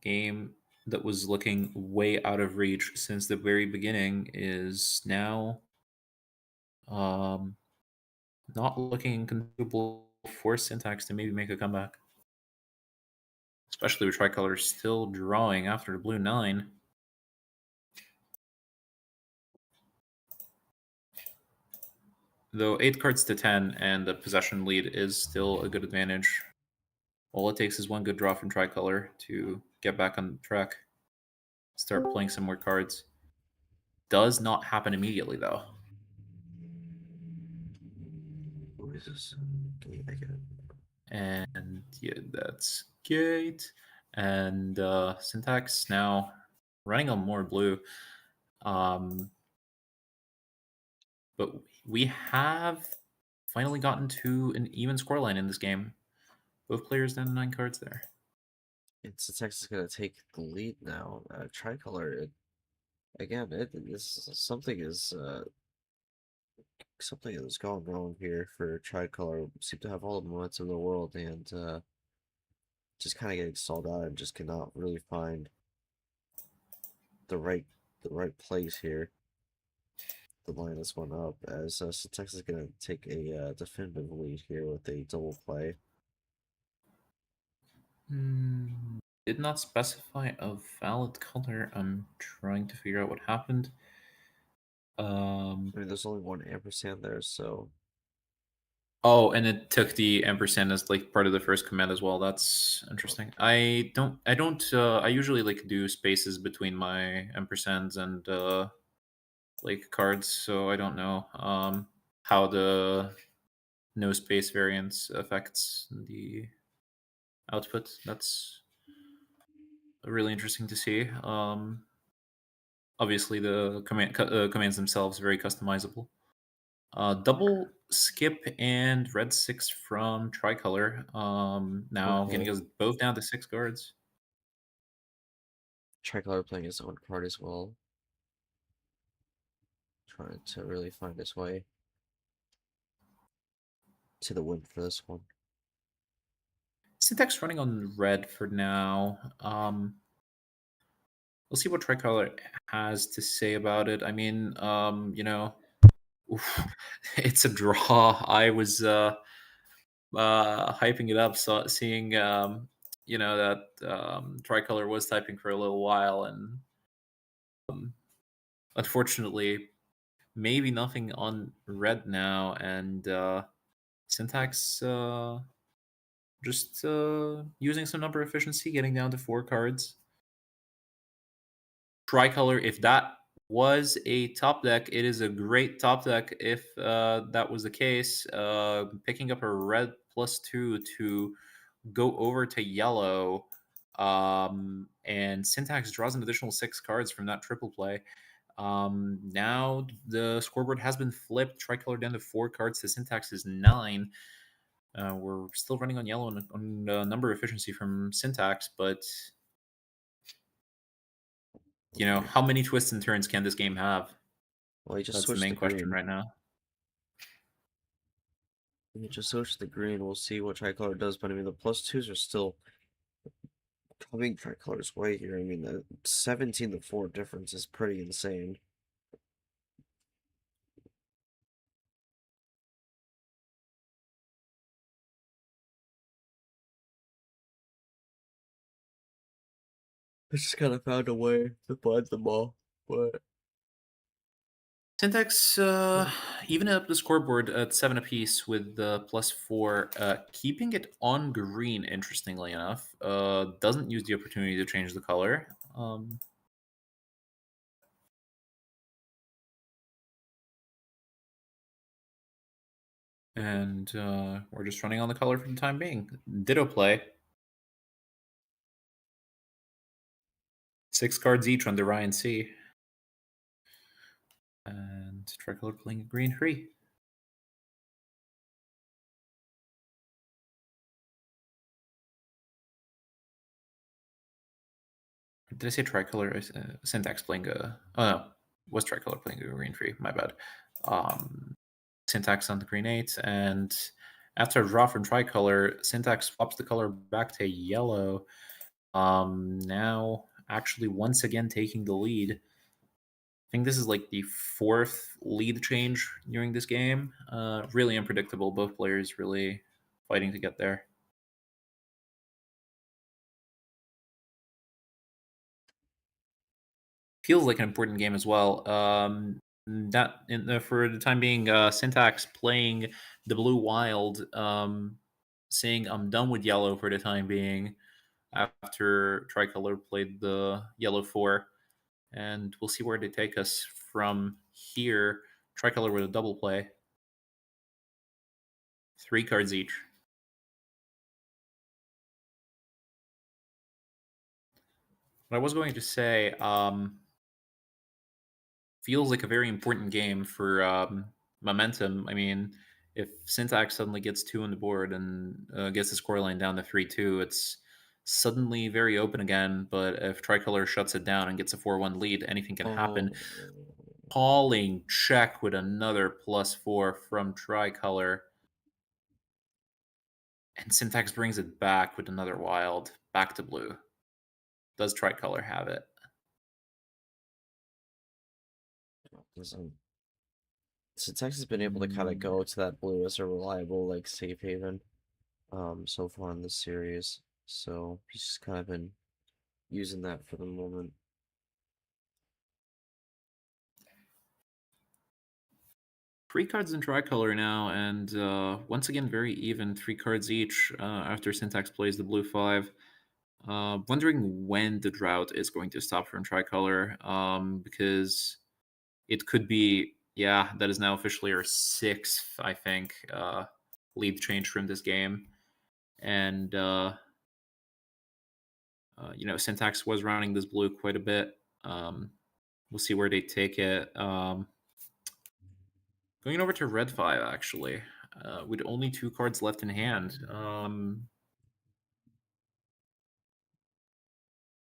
Game that was looking way out of reach since the very beginning is now not looking conceivable for Syntax to maybe make a comeback. Especially with Tricolor still drawing after the blue 9. Though 8 cards to 10 and the possession lead is still a good advantage. All it takes is one good draw from Tricolor to get back on track. Start playing some more cards. Does not happen immediately, though.
Who is this? Okay, I get it.
And yeah, that's gate. And Syntax now running on more blue. But we have finally gotten to an even scoreline in this game. Both players down to 9 cards there.
It's Syntax is gonna take the lead now. Tricolor, something is going wrong here for Tricolor. Seem to have all the momentum in the world and just kind of getting stalled out and just cannot really find the right place here. The line has went up as Syntax is gonna take a definitive lead here with a double play.
did not specify a valid color. I'm trying to figure out what happened.
I mean, there's only one ampersand there, so
Oh, and it took the ampersand as like part of the first command as well. That's interesting. I usually like do spaces between my ampersands and like cards, so I don't know how the no space variance affects the output. That's really interesting to see. Obviously the commands themselves very customizable. Double skip and red 6 from Tricolor. Now getting
okay.
us both down to 6 guards.
Tricolor playing his own card as well. Trying to really find his way to the win for this one.
Syntax running on red for now. We'll see what Tricolor has to say about it. I mean, oof, it's a draw. I was hyping it up, so seeing that Tricolor was typing for a little while, and unfortunately, maybe nothing on red now, and Syntax just using some number efficiency, getting down to 4 cards. Tricolor, if that was a top deck, it is a great top deck if that was the case. Picking up a red +2 to go over to yellow, and Syntax draws an additional 6 cards from that triple play. Now the scoreboard has been flipped. Tricolor down to 4 cards to Syntax is 9. We're still running on yellow on number efficiency from Syntax, but how many twists and turns can this game have?
Well, he just
That's the
switched
main
to
question
green.
right now.
He just switched to green. We'll see what Tricolor does, but I mean, the +2s are still coming Tricolor's way here. I mean, the 17-4 difference is pretty insane. I just kind of found a way to find them all, but
Syntax even up the scoreboard at 7 apiece with the +4, keeping it on green. Interestingly enough, doesn't use the opportunity to change the color. And we're just running on the color for the time being. Ditto play. 6 cards each on the Ryan C. And Tricolor playing a green 3. Did I say Tricolor? Syntax playing a... Oh, no. Was Tricolor playing a green 3? My bad. Syntax on the green 8. And after a draw from Tricolor, Syntax swaps the color back to yellow. Now, actually, once again taking the lead. I think this is like the 4th lead change during this game. Really unpredictable. Both players really fighting to get there. Feels like an important game as well. For the time being, Syntax playing the blue wild, saying I'm done with yellow for the time being after Tricolor played the yellow 4. And we'll see where they take us from here. Tricolor with a double play. 3 cards each. What I was going to say, feels like a very important game for momentum. I mean, if Syntax suddenly gets 2 on the board and gets the scoreline down to 3-2, it's suddenly very open again. But if Tricolor shuts it down and gets a 4-1 lead, anything can happen. Calling check with another +4 from Tricolor. And Syntax brings it back with another wild, back to blue. Does Tricolor have it?
Syntax has been able to kind of go to that blue as a reliable, like, safe haven so far in this series. So he's just kind of been using that for the moment.
Three cards in Tricolor now, and once again, very even. 3 cards each after Syntax plays the blue 5. Wondering when the drought is going to stop from Tricolor, because it could be, yeah, that is now officially our 6th, I think, lead change from this game. And, Syntax was running this blue quite a bit. We'll see where they take it. Going over to red 5, actually, with only 2 cards left in hand.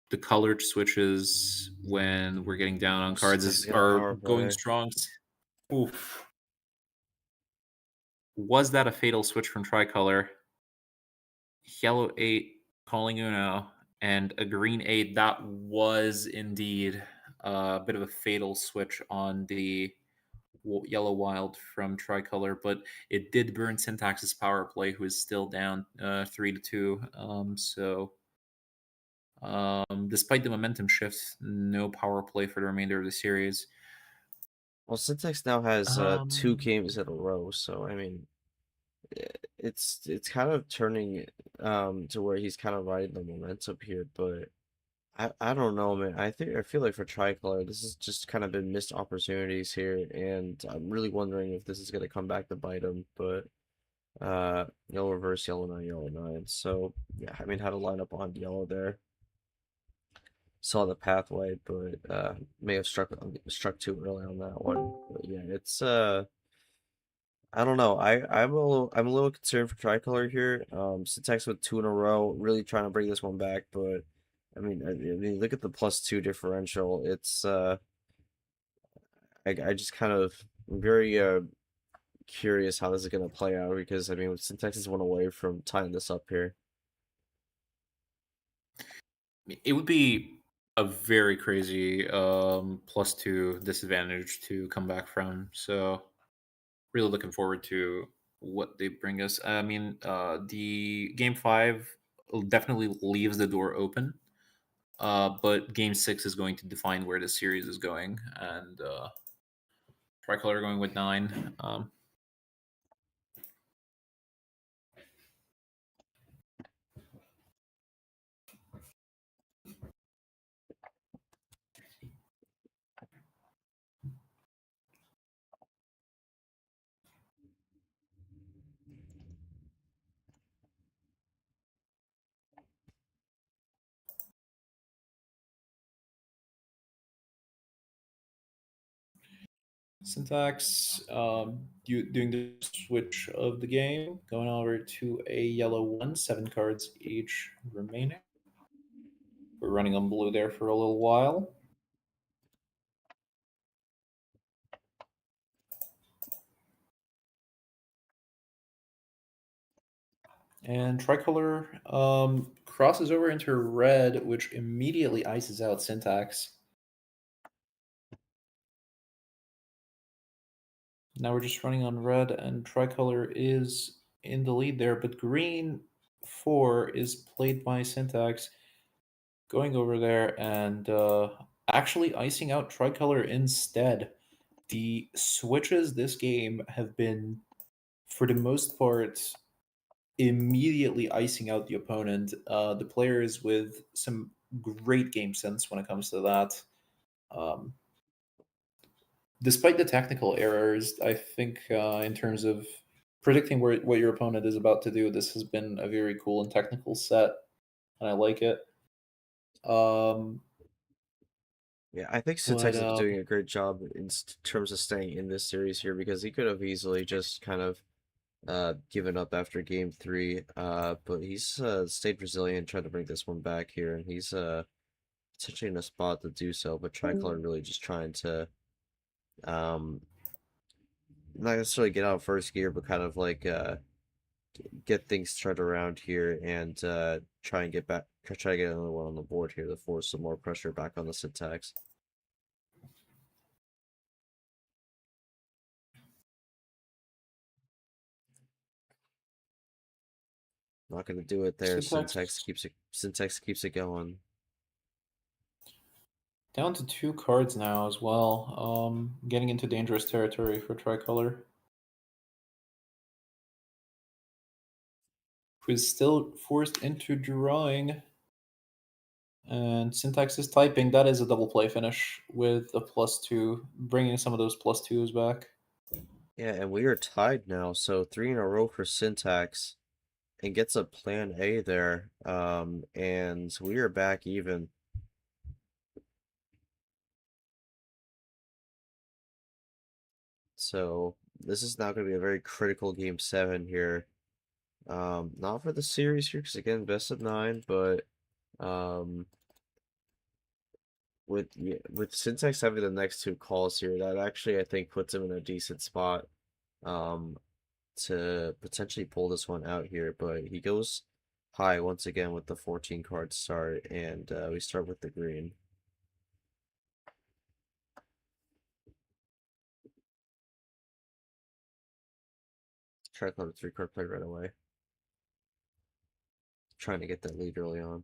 The colored switches when we're getting down on cards
Syntax got a
are
power
going
play.
strong. Oof. Was that a fatal switch from Tricolor? Yellow 8 calling Uno, and a green 8. That was indeed a bit of a fatal switch on the yellow wild from Tricolor, but it did burn Syntax's power play, who is still down 3-2. Despite the momentum shift, no power play for the remainder of the series.
Well, Syntax now has 2 games in a row, so I mean, it's kind of turning to where he's kind of riding the momentum here, but I don't know, man. I feel like for Tricolor, this has just kind of been missed opportunities here, and I'm really wondering if this is gonna come back to bite him. But yellow reverse, yellow 9, yellow 9. So yeah, I mean, had a lineup on yellow there. Saw the pathway, but may have struck too early on that one. But yeah, it's I don't know. I'm a little concerned for Tricolor here. Syntax with 2 in a row, really trying to bring this one back, but I mean, look at the +2 differential. It's I just kind of I'm very curious how this is gonna play out because I mean, Syntax is one away from tying this up here.
It would be a very crazy +2 disadvantage to come back from. So really looking forward to what they bring us. I mean, the game 5 definitely leaves the door open, but game 6 is going to define where the series is going, and Tricolor going with 9. Syntax doing the switch of the game, going over to a yellow 1, 7 cards each remaining. We're running on blue there for a little while. And Tricolor crosses over into red, which immediately ices out Syntax. Now we're just running on red, and Tricolor is in the lead there, but green 4 is played by Syntax, going over there and actually icing out Tricolor instead. The switches this game have been, for the most part, immediately icing out the opponent. The players with some great game sense when it comes to that. Um, Despite the technical errors, I think in terms of predicting what your opponent is about to do, this has been a very cool and technical set, and I like it.
Yeah, I think
But
Syntax is doing a great job in terms of staying in this series here because he could have easily just kind of given up after game 3. But he's stayed resilient, tried to bring this one back here, and he's essentially in a spot to do so. But Tricolor really just trying to um not necessarily get out first gear, but kind of like get things turned around here and try and get back, try to get another one on the board here to force some more pressure back on the Syntax. Not gonna do it there.
Syntax
Syntax keeps it going.
Down to 2 cards now as well. Getting into dangerous territory for Tricolor, who is still forced into drawing. And Syntax is typing. That is a double play finish with a +2, bringing some of those +2s back.
Yeah, and we are tied now, so 3 in a row for Syntax, and gets a plan A there. And we are back even. So this is now going to be a very critical game 7 here. Not for the series here, because again, best of 9, but with Syntax having the next 2 calls here, that actually I think puts him in a decent spot to potentially pull this one out here. But he goes high once again with the 14 card start, and we start with the green. Tricolor 3-card play right away. Trying to get that lead early on.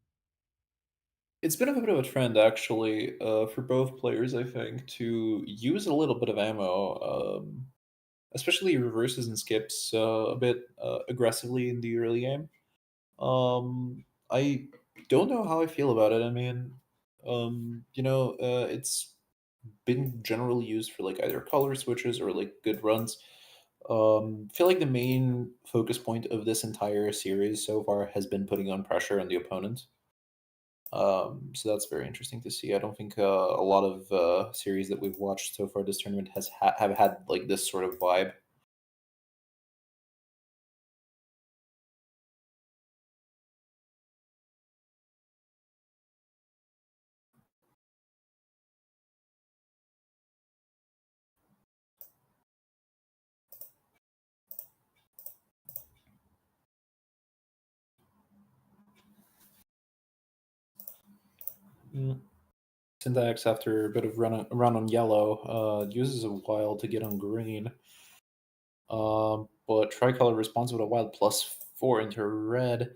It's been a bit of a trend, actually, for both players, I think, to use a little bit of ammo, especially reverses and skips, a bit aggressively in the early game. I don't know how I feel about it. I mean, it's been generally used for like either color switches or like good runs. I feel like the main focus point of this entire series so far has been putting on pressure on the opponent. So that's very interesting to see. I don't think a lot of series that we've watched so far this tournament have had like this sort of vibe. Syntax, after a bit of run on yellow, uses a wild to get on green. But Tricolor responds with a wild +4 into red.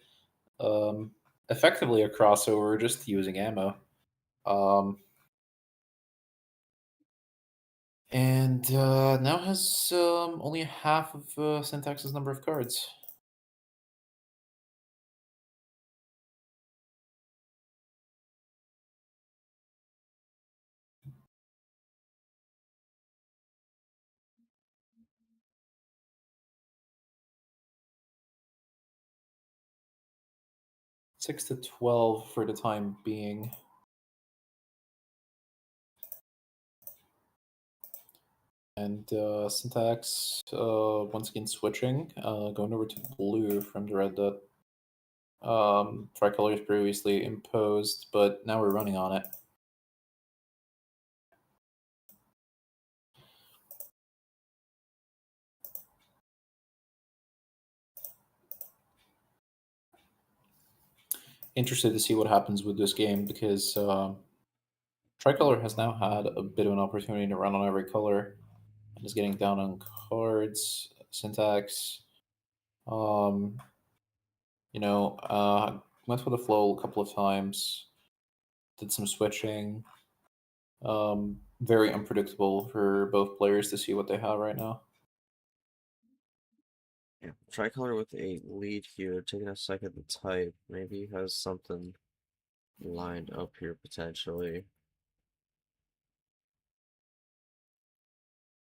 Effectively a crossover, just using ammo. And now has only half of Syntax's number of cards. Six to 12 for the time being. And Syntax once again switching, going over to blue from the red dot. Tricolor is previously imposed, but now we're running on it. Interested to see what happens with this game, because Tricolor has now had a bit of an opportunity to run on every color and is getting down on cards. Syntax, went with the flow a couple of times, did some switching. Very unpredictable for both players to see what they have right now.
Yeah, Tricolor with a lead here, taking a second to type. Maybe he has something lined up here potentially.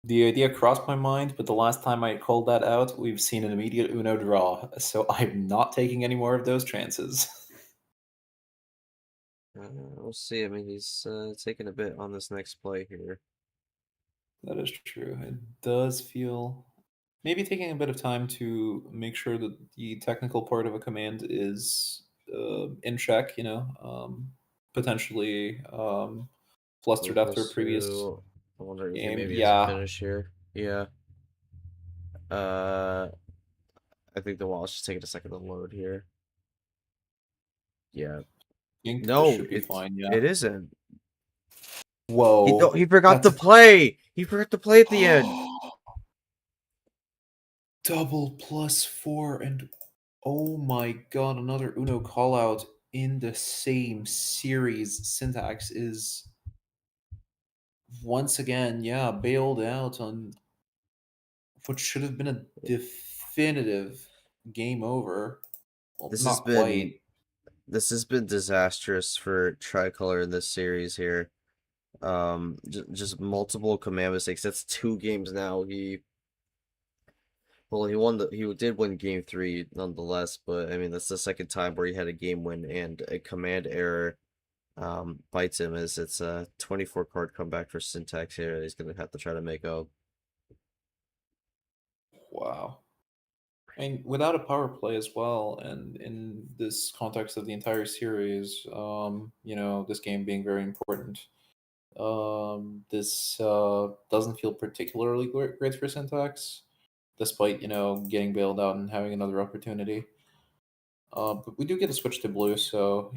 The idea crossed my mind, but the last time I called that out, we've seen an immediate Uno draw, so I'm not taking any more of those chances.
We'll see. I mean, he's taking a bit on this next play here.
That is true. It does feel maybe taking a bit of time to make sure that the technical part of a command is in check, potentially flustered after a previous
I wonder if he
game.
maybe has a
Yeah.
finish here. Yeah. I think the wall's just taking a second to load here. Yeah.
I think this
No,
should be fine. Yeah.
it isn't.
Whoa.
He forgot
That's
to play. He forgot to play at the end.
Double +4, and oh my god, another Uno callout in the same series. Syntax is once again, yeah, bailed out on what should have been a definitive game over. Well,
This has
not
been
quite.
this has been disastrous for Tricolor in this series here. Just multiple command mistakes. That's 2 games now. He won he did win game 3 nonetheless, but I mean that's the second time where he had a game win and a command error bites him, as it's a 24 card comeback for Syntax here. He's gonna have to try to make up.
Wow. And without a power play as well, and in this context of the entire series, this game being very important, this doesn't feel particularly great for Syntax, despite getting bailed out and having another opportunity. But we do get a switch to blue, so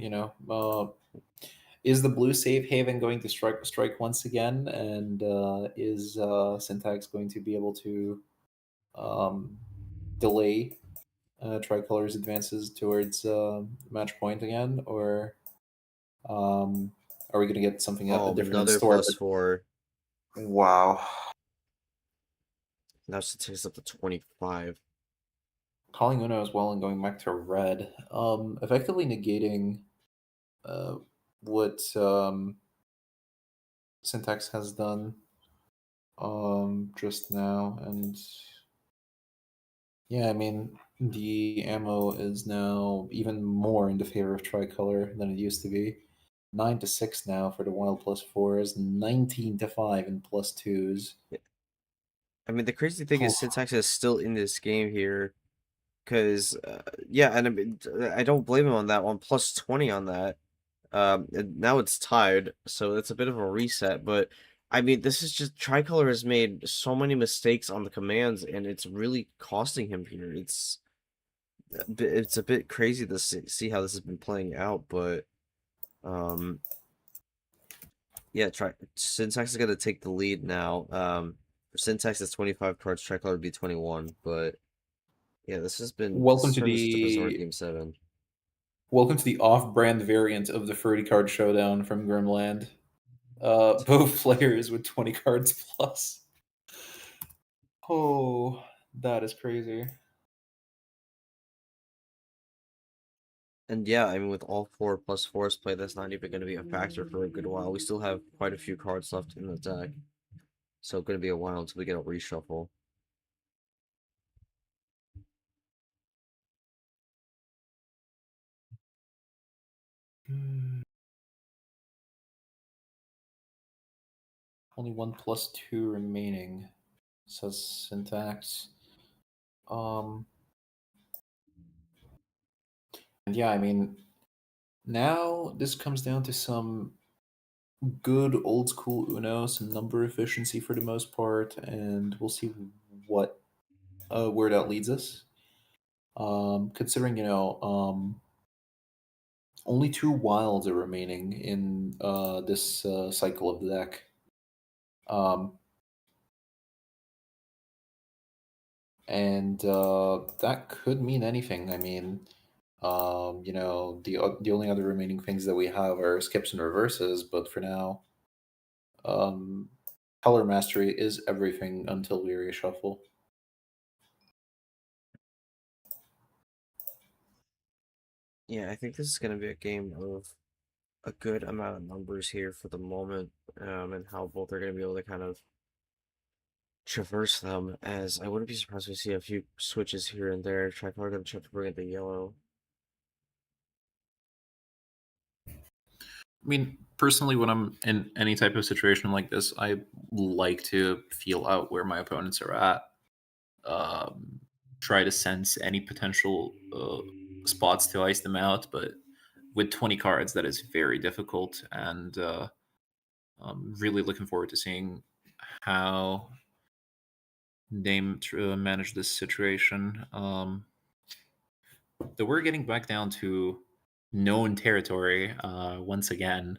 is the blue safe haven going to strike once again, and is Syntax going to be able to um, delay Tricolor's advances towards match point again, or are we going to get something
Oh,
different in
another
store?
+4.
Wow.
Now Syntax up to 25.
Calling Uno as well and going back to red, effectively negating what Syntax has done just now. And yeah, I mean, the ammo is now even more in the favor of Tricolor than it used to be. 9-6 now for the wild +4s, 19-5 in +2s.
I mean, the crazy thing is
Oh.
Syntax is still in this game here, because yeah, and I mean, I don't blame him on that one. +20 on that. And now it's tied, so it's a bit of a reset. But I mean, this is just Tricolor has made so many mistakes on the commands, and it's really costing him here. It's a bit crazy to see how this has been playing out, but yeah, Syntax is gonna take the lead now. For Syntax is 25 cards, Tricolor would be 21, but yeah, this has been
Welcome to
turned into such a bizarre
the
game 7.
off-brand variant of the 30 card showdown from Grimland. Both players with 20 cards plus. Oh, that is crazy.
And yeah, I mean, with all 4 +4s played, that's not even going to be a factor for a good while. We still have quite a few cards left in the deck, so it's going to be a while until we get a reshuffle.
Only 1 +2 remaining, says Syntax. And yeah, I mean, now this comes down to some good old school Uno, some number efficiency for the most part, and we'll see what where that leads us. Considering only 2 wilds are remaining in this cycle of the deck. And that could mean anything. I mean, the only other remaining things that we have are skips and reverses, but for now, color mastery is everything until we reshuffle.
Yeah, I think this is going to be a game of a good amount of numbers here for the moment, and how both are going to be able to kind of traverse them, as I wouldn't be surprised if we see a few switches here and there. Tricolor going to try to bring in the yellow.
I mean, personally, when I'm in any type of situation like this, I like to feel out where my opponents are at. Try to sense any potential spots to ice them out, but with 20 cards, that is very difficult. And I'm really looking forward to seeing how they manage this situation. Though we're getting back down to known territory once again.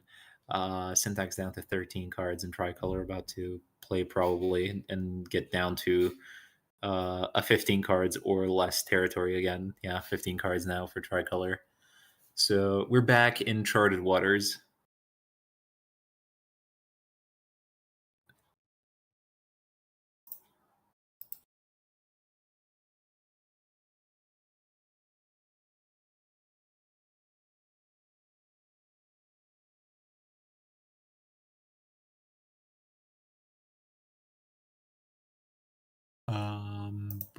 Syntax down to 13 cards, and Tricolor about to play probably and get down to a 15 cards or less territory again. Yeah, 15 cards now for Tricolor. So we're back in charted waters.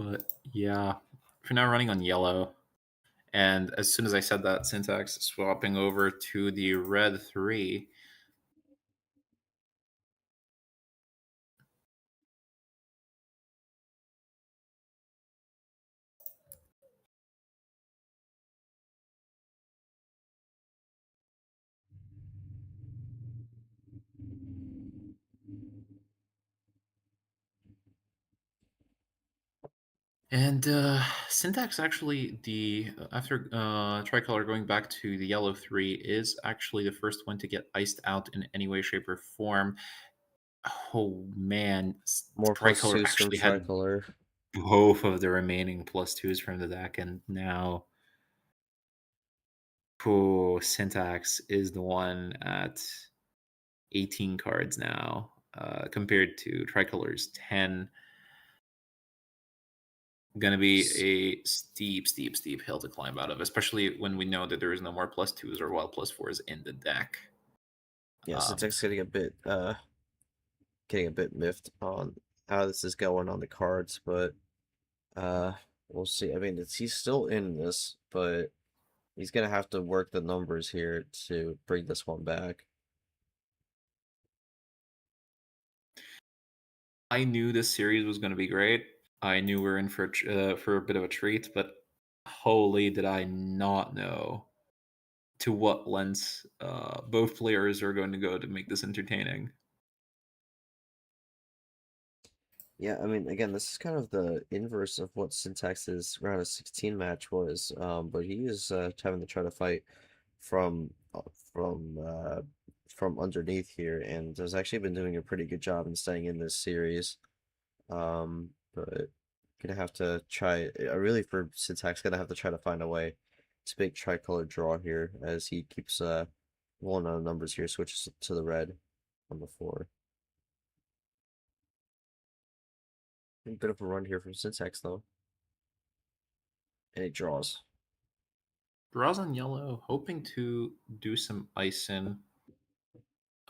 But yeah, for now running on yellow. And as soon as I said that, Syntax swapping over to the red 3. And Syntax actually, after Tricolor going back to the yellow 3, is actually the first one to get iced out in any way, shape, or form. Oh man,
More
Tricolor
+2s from
actually had
Tricolor.
both of the remaining +2s from the deck, and now Syntax is the one at 18 cards now, compared to Tricolor's 10. Going to be a steep hill to climb out of, especially when we know that there is no more +2s or wild +4s in the deck.
Yeah, Syntax getting a bit miffed on how this is going on the cards, but we'll see. I mean, he's still in this, but he's gonna have to work the numbers here to bring this one back.
I knew this series was going to be great. I knew we were in for a bit of a treat, but holy did I not know to what lengths both players are going to go to make this entertaining.
Yeah, I mean, again, this is kind of the inverse of what Syntax's round of 16 match was, but he is having to try to fight from uh, from uh, from underneath here, and has actually been doing a pretty good job in staying in this series. But gonna have to try. Really, for Syntax, gonna have to try to find a way to make Tricolor draw here, as he keeps one on the numbers here, switches to the red on the 4. A bit of a run here from Syntax though, and he draws.
Draws on yellow, hoping to do some icing.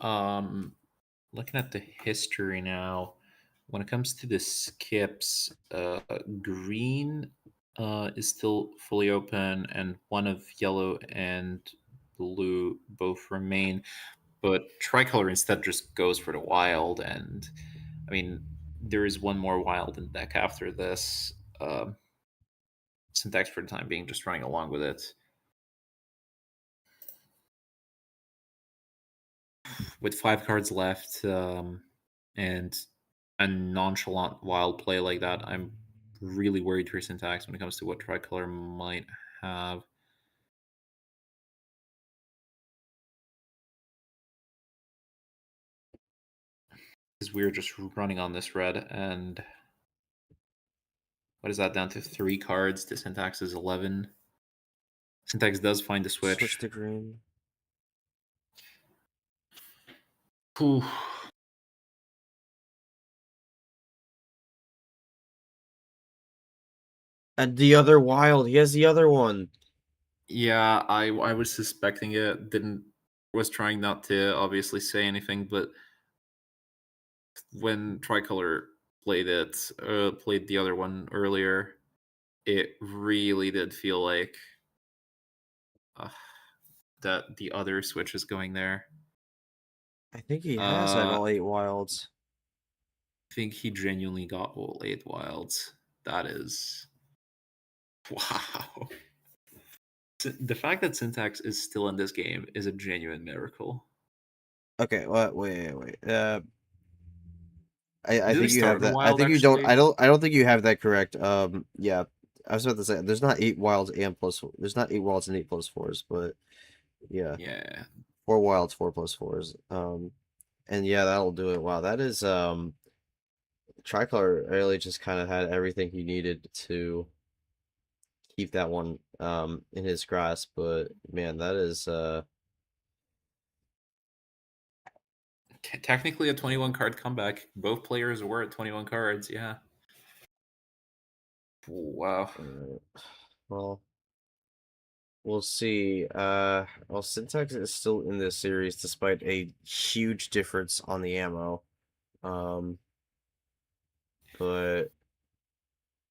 Looking at the history now, when it comes to the skips, green is still fully open, and one of yellow and blue both remain. But Tricolor instead just goes for the wild, and I mean, there is one more wild in the deck after this. Syntax for the time being just running along with it. With 5 cards left, and a nonchalant wild play like that, I'm really worried for Syntax when it comes to what Tricolor might have. Because we're just running on this red, and what is that, down to 3 cards to Syntax's 11? Syntax does find the switch.
Switch to green.
Ooh.
And the other wild, he has the other one.
Yeah, I was suspecting it. Was trying not to obviously say anything, but when Tricolor played the other one earlier, it really did feel like that the other switch is going there.
I think he has had
Uh,
all 8 wilds.
I think he genuinely got all 8 wilds. That is wow. The fact that Syntax is still in this game is a genuine miracle.
Okay, wait. I
Did we
think you have
start a
that. I
wild,
think you don't.
actually?
I don't think you have that correct. Yeah, I was about to say there's not 8 wilds and plus. There's not 8 wilds and 8 +4s, but yeah,
Yeah.
4 wilds, 4 +4s. And yeah, that'll do it. Wow, that is Tricolor really just kind of had everything he needed to keep that one in his grasp. But man, that is
Technically a 21 card comeback. Both players were at 21 cards, yeah. Wow.
well. We'll see. Well, Syntax is still in this series despite a huge difference on the ammo. But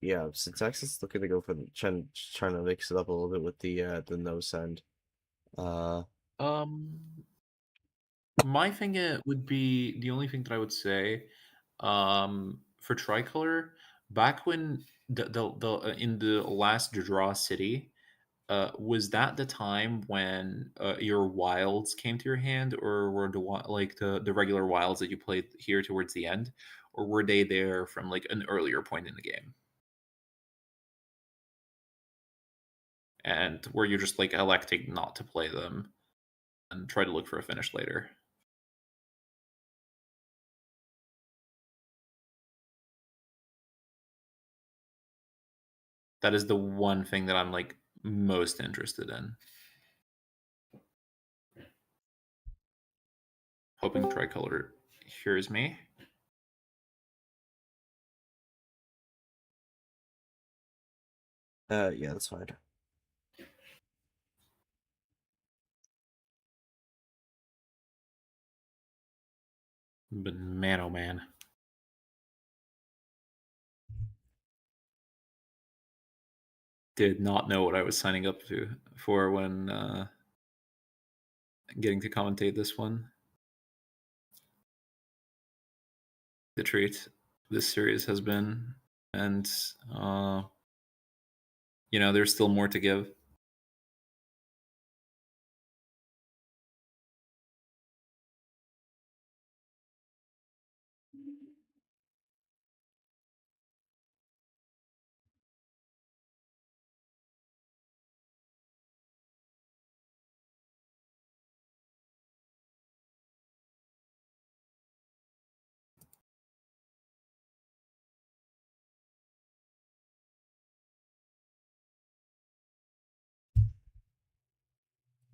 Yeah, Syntax is looking to go for trying to mix it up a little bit with the no send.
Um, my thing would be the only thing that I would say, for Tricolor, back when the in the last draw city, was that the time when your wilds came to your hand, or were like the regular wilds that you played here towards the end, or were they there from like an earlier point in the game? And were you just like electing not to play them and try to look for a finish later? That is the one thing that I'm like most interested in. Hoping Tricolor hears me.
Yeah, that's fine.
But man, oh man. Did not know what I was signing up for when getting to commentate this one. The treat this series has been, and there's still more to give.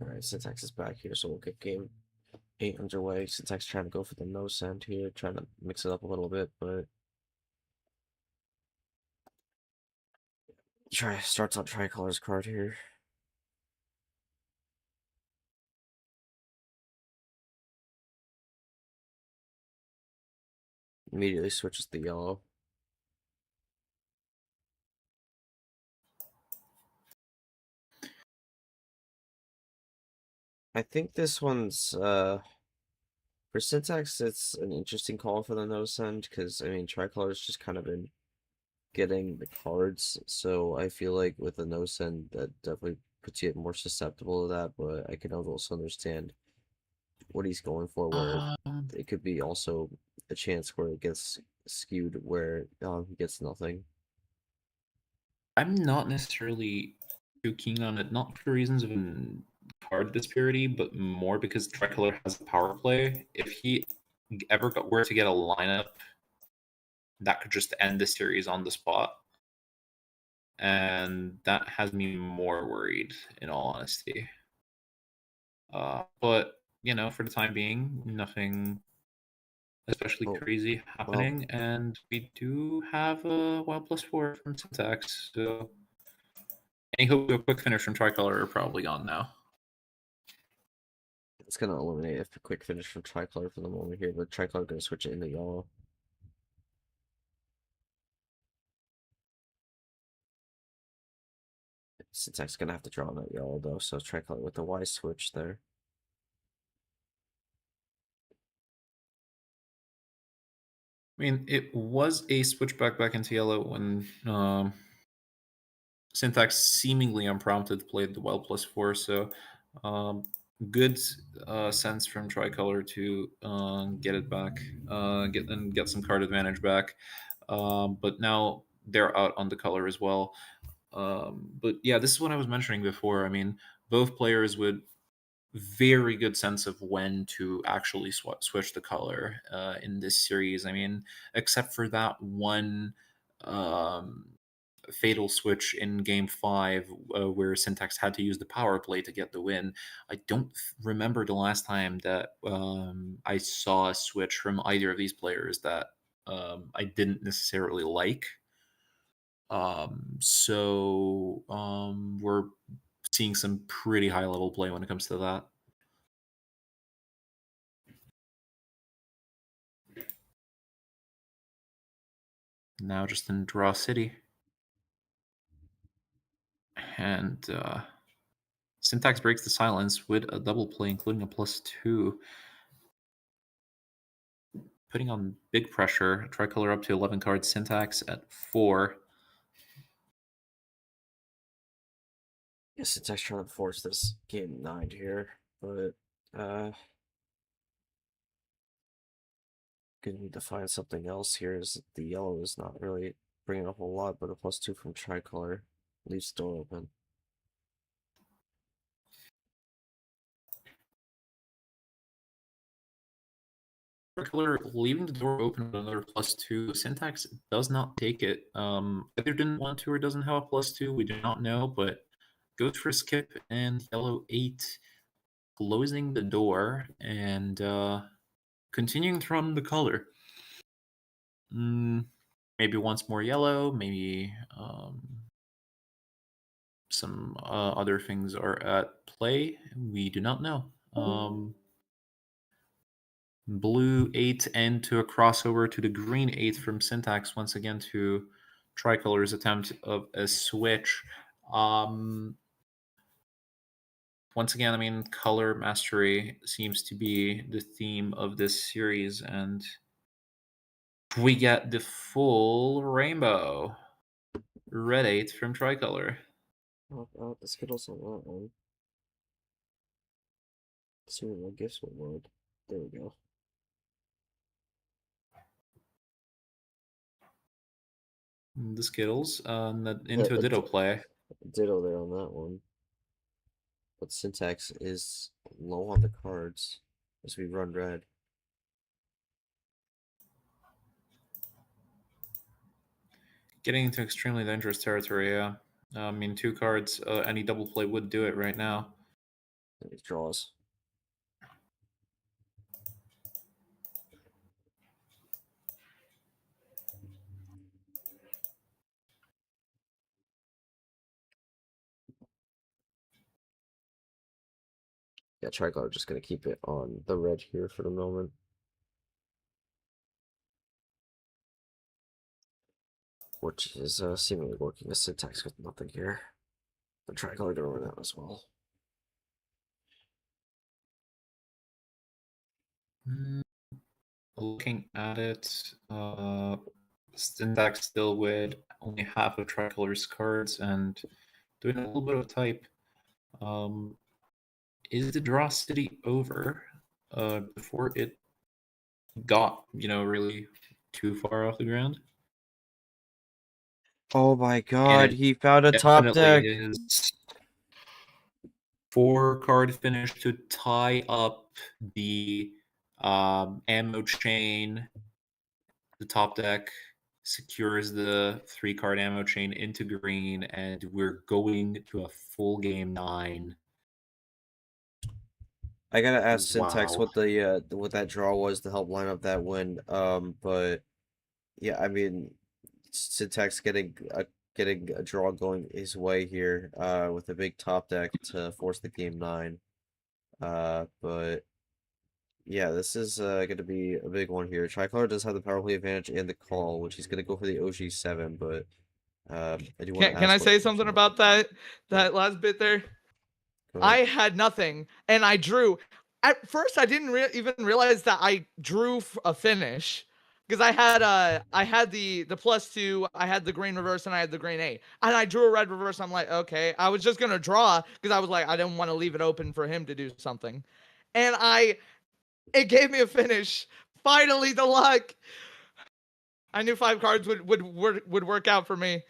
All right, Syntax is back here, so we'll get game 8 underway. Syntax trying to go for the no send here, trying to mix it up a little bit, but starts on Tricolor's card here. Immediately switches the yellow. I think this one's for Syntax, it's an interesting call for the no send because I mean Tricolor's just kind of been getting the cards, so I feel like with the no send that definitely puts you more susceptible to that, but I can also understand what he's going for, where it could be also a chance where it gets skewed where he gets nothing.
I'm not necessarily too keen on it, not for reasons of card disparity, but more because Tricolor has a power play. If he ever were to get a lineup that could just end the series on the spot, and that has me more worried, in all honesty. But for the time being, nothing especially crazy happening, and we do have a wild +4 from Syntax, so any hope of a quick finish from Tricolor are probably gone now.
It's gonna eliminate a quick finish from Tricolor for the moment here, but Tricolor gonna switch it into yellow. Syntax gonna have to draw on that yellow though, so Tricolor with the Y switch there.
I mean, it was a switchback back into yellow when Syntax seemingly unprompted played the wild +4, so good sense from Tricolor to get it back, get some card advantage back. But now they're out on the color as well. But yeah, this is what I was mentioning before. I mean, both players would very good sense of when to actually switch the color in this series. I mean, except for that one fatal switch in game 5 where Syntax had to use the power play to get the win. I don't remember the last time that I saw a switch from either of these players that I didn't necessarily like. So we're seeing some pretty high level play when it comes to that. Now just in Draw City. And Syntax breaks the silence with a double play, including a +2. Putting on big pressure. Tricolor up to 11 cards. Syntax at 4.
Yeah, Syntax trying to force this game 9 here, but gonna need to find something else here. Is the yellow is not really bringing a whole lot, but a +2 from Tricolor leaves the door open.
Tricolor leaving the door open with another +2. Syntax does not take it. Either didn't want to or doesn't have a +2. We do not know, but goes for a skip, and yellow 8 closing the door and continuing to run the color. Maybe once more yellow, maybe some other things are at play. We do not know. Blue 8 and to a crossover to the green 8 from Syntax once again to Tricolor's attempt of a switch. Once again, I mean, color mastery seems to be the theme of this series, and we get the full rainbow. Red 8 from Tricolor.
Oh, the Skittles on that one. Let's see what my gifts will load. There we go.
The Skittles into a Ditto play.
Ditto there on that one. But Syntax is low on the cards as we run red.
Getting into extremely dangerous territory, yeah. I mean, 2 cards, any double play would do it right now.
And he draws. Yeah, Tricolor just gonna keep it on the red here for the moment. Which is seemingly working as Syntax with nothing here. The Tricolor gonna run out as well.
Looking at it, Syntax still with only half of Tricolor's cards and doing a little bit of type. Is the draw city over before it got, really too far off the ground?
Oh my god, he found a top
Definitely
deck!
is 4-card finish to tie up the ammo chain. The top deck secures the 3-card ammo chain into green, and we're going to a full game 9.
I gotta ask Syntax
Wow.
what the what that draw was to help line up that win. But yeah, I mean, Syntax getting a draw going his way here. With a big top deck to force the game 9. But yeah, this is gonna be a big one here. Tricolor does have the power play advantage and the call, which he's gonna go for the OG7. But I do want to
Can I
ask
say something about that last bit there? I had nothing, and I drew. At first, I didn't even realize that I drew a finish, because I had the +2, I had the green reverse, and I had the green 8, and I drew a red reverse. I'm like, okay, I was just gonna draw because I was like, I didn't want to leave it open for him to do something, and it gave me a finish. Finally, the luck. I knew 5 cards would work out for me.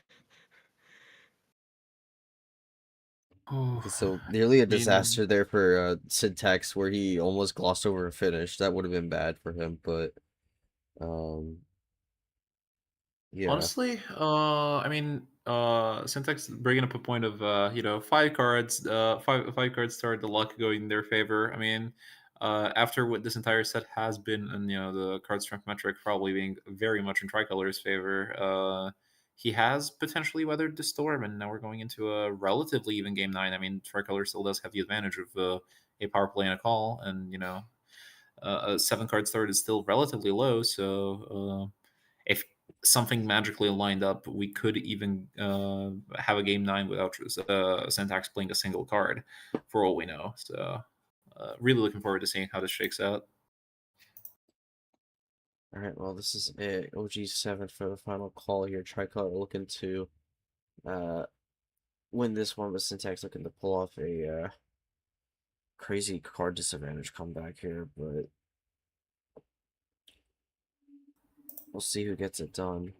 So nearly a disaster there for Syntax, where he almost glossed over a finish. That would have been bad for him, but yeah.
Honestly, I mean, Syntax bringing up a point of 5 cards, 5 cards started the luck going in their favor. I mean, after what this entire set has been, and the card strength metric probably being very much in Tricolor's favor, he has potentially weathered the storm, and now we're going into a relatively even game 9. I mean, Tricolor still does have the advantage of a power play and a call, and a 7-card start is still relatively low. So if something magically lined up, we could even have a game 9 without Syntax playing a single card, for all we know. So, really looking forward to seeing how this shakes out.
All right, well, this is it. OG7 for the final call here. Tricolor looking to win this one, but Syntax looking to pull off a crazy card disadvantage comeback here, but we'll see who gets it done.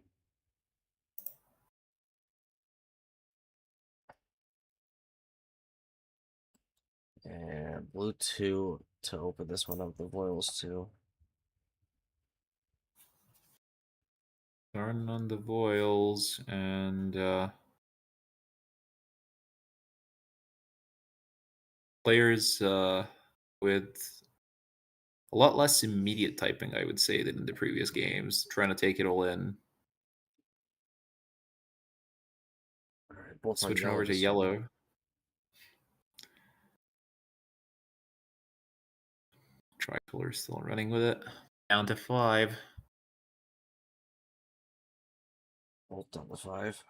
And blue 2 to open this one up, the Royals 2.
Starting on the Voiles, and players with a lot less immediate typing, I would say, than in the previous games, trying to take it all in.
All right, both on
Switching
yellow
over to
this
yellow.
time.
Tricolor still running with it. Down to 5.
Both down to 5.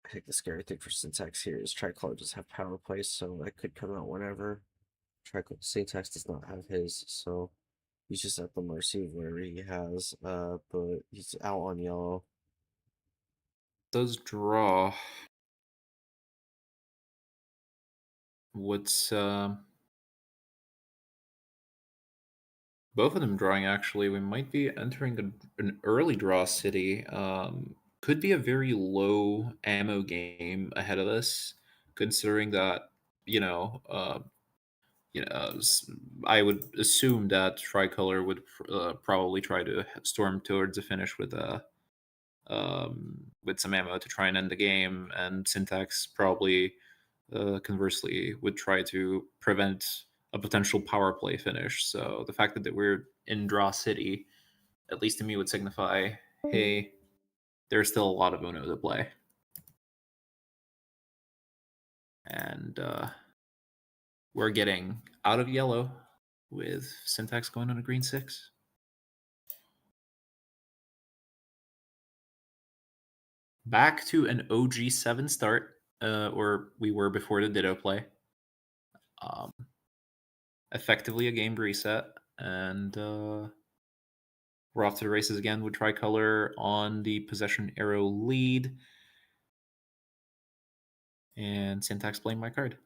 I think the scary thing for Syntax here is Tricolor does have power play, so that could come out whenever. Syntax does not have his, so he's just at the mercy of whatever he has. But he's out on yellow.
Does draw. What's both of them drawing, actually? We might be entering an early draw city. Could be a very low ammo game ahead of us, considering that, I would assume that Tricolor would probably try to storm towards a finish with some ammo to try and end the game, and Syntax probably conversely would try to prevent a potential power play finish. So the fact that we're in draw city, at least to me, would signify, hey, there's still a lot of Uno to play. And we're getting out of yellow with Syntax going on a green 6. Back to an OG7 start, or we were before the Ditto play. Effectively a game reset, and we're off to the races again with Tricolor on the possession arrow lead. And Syntax playing my card.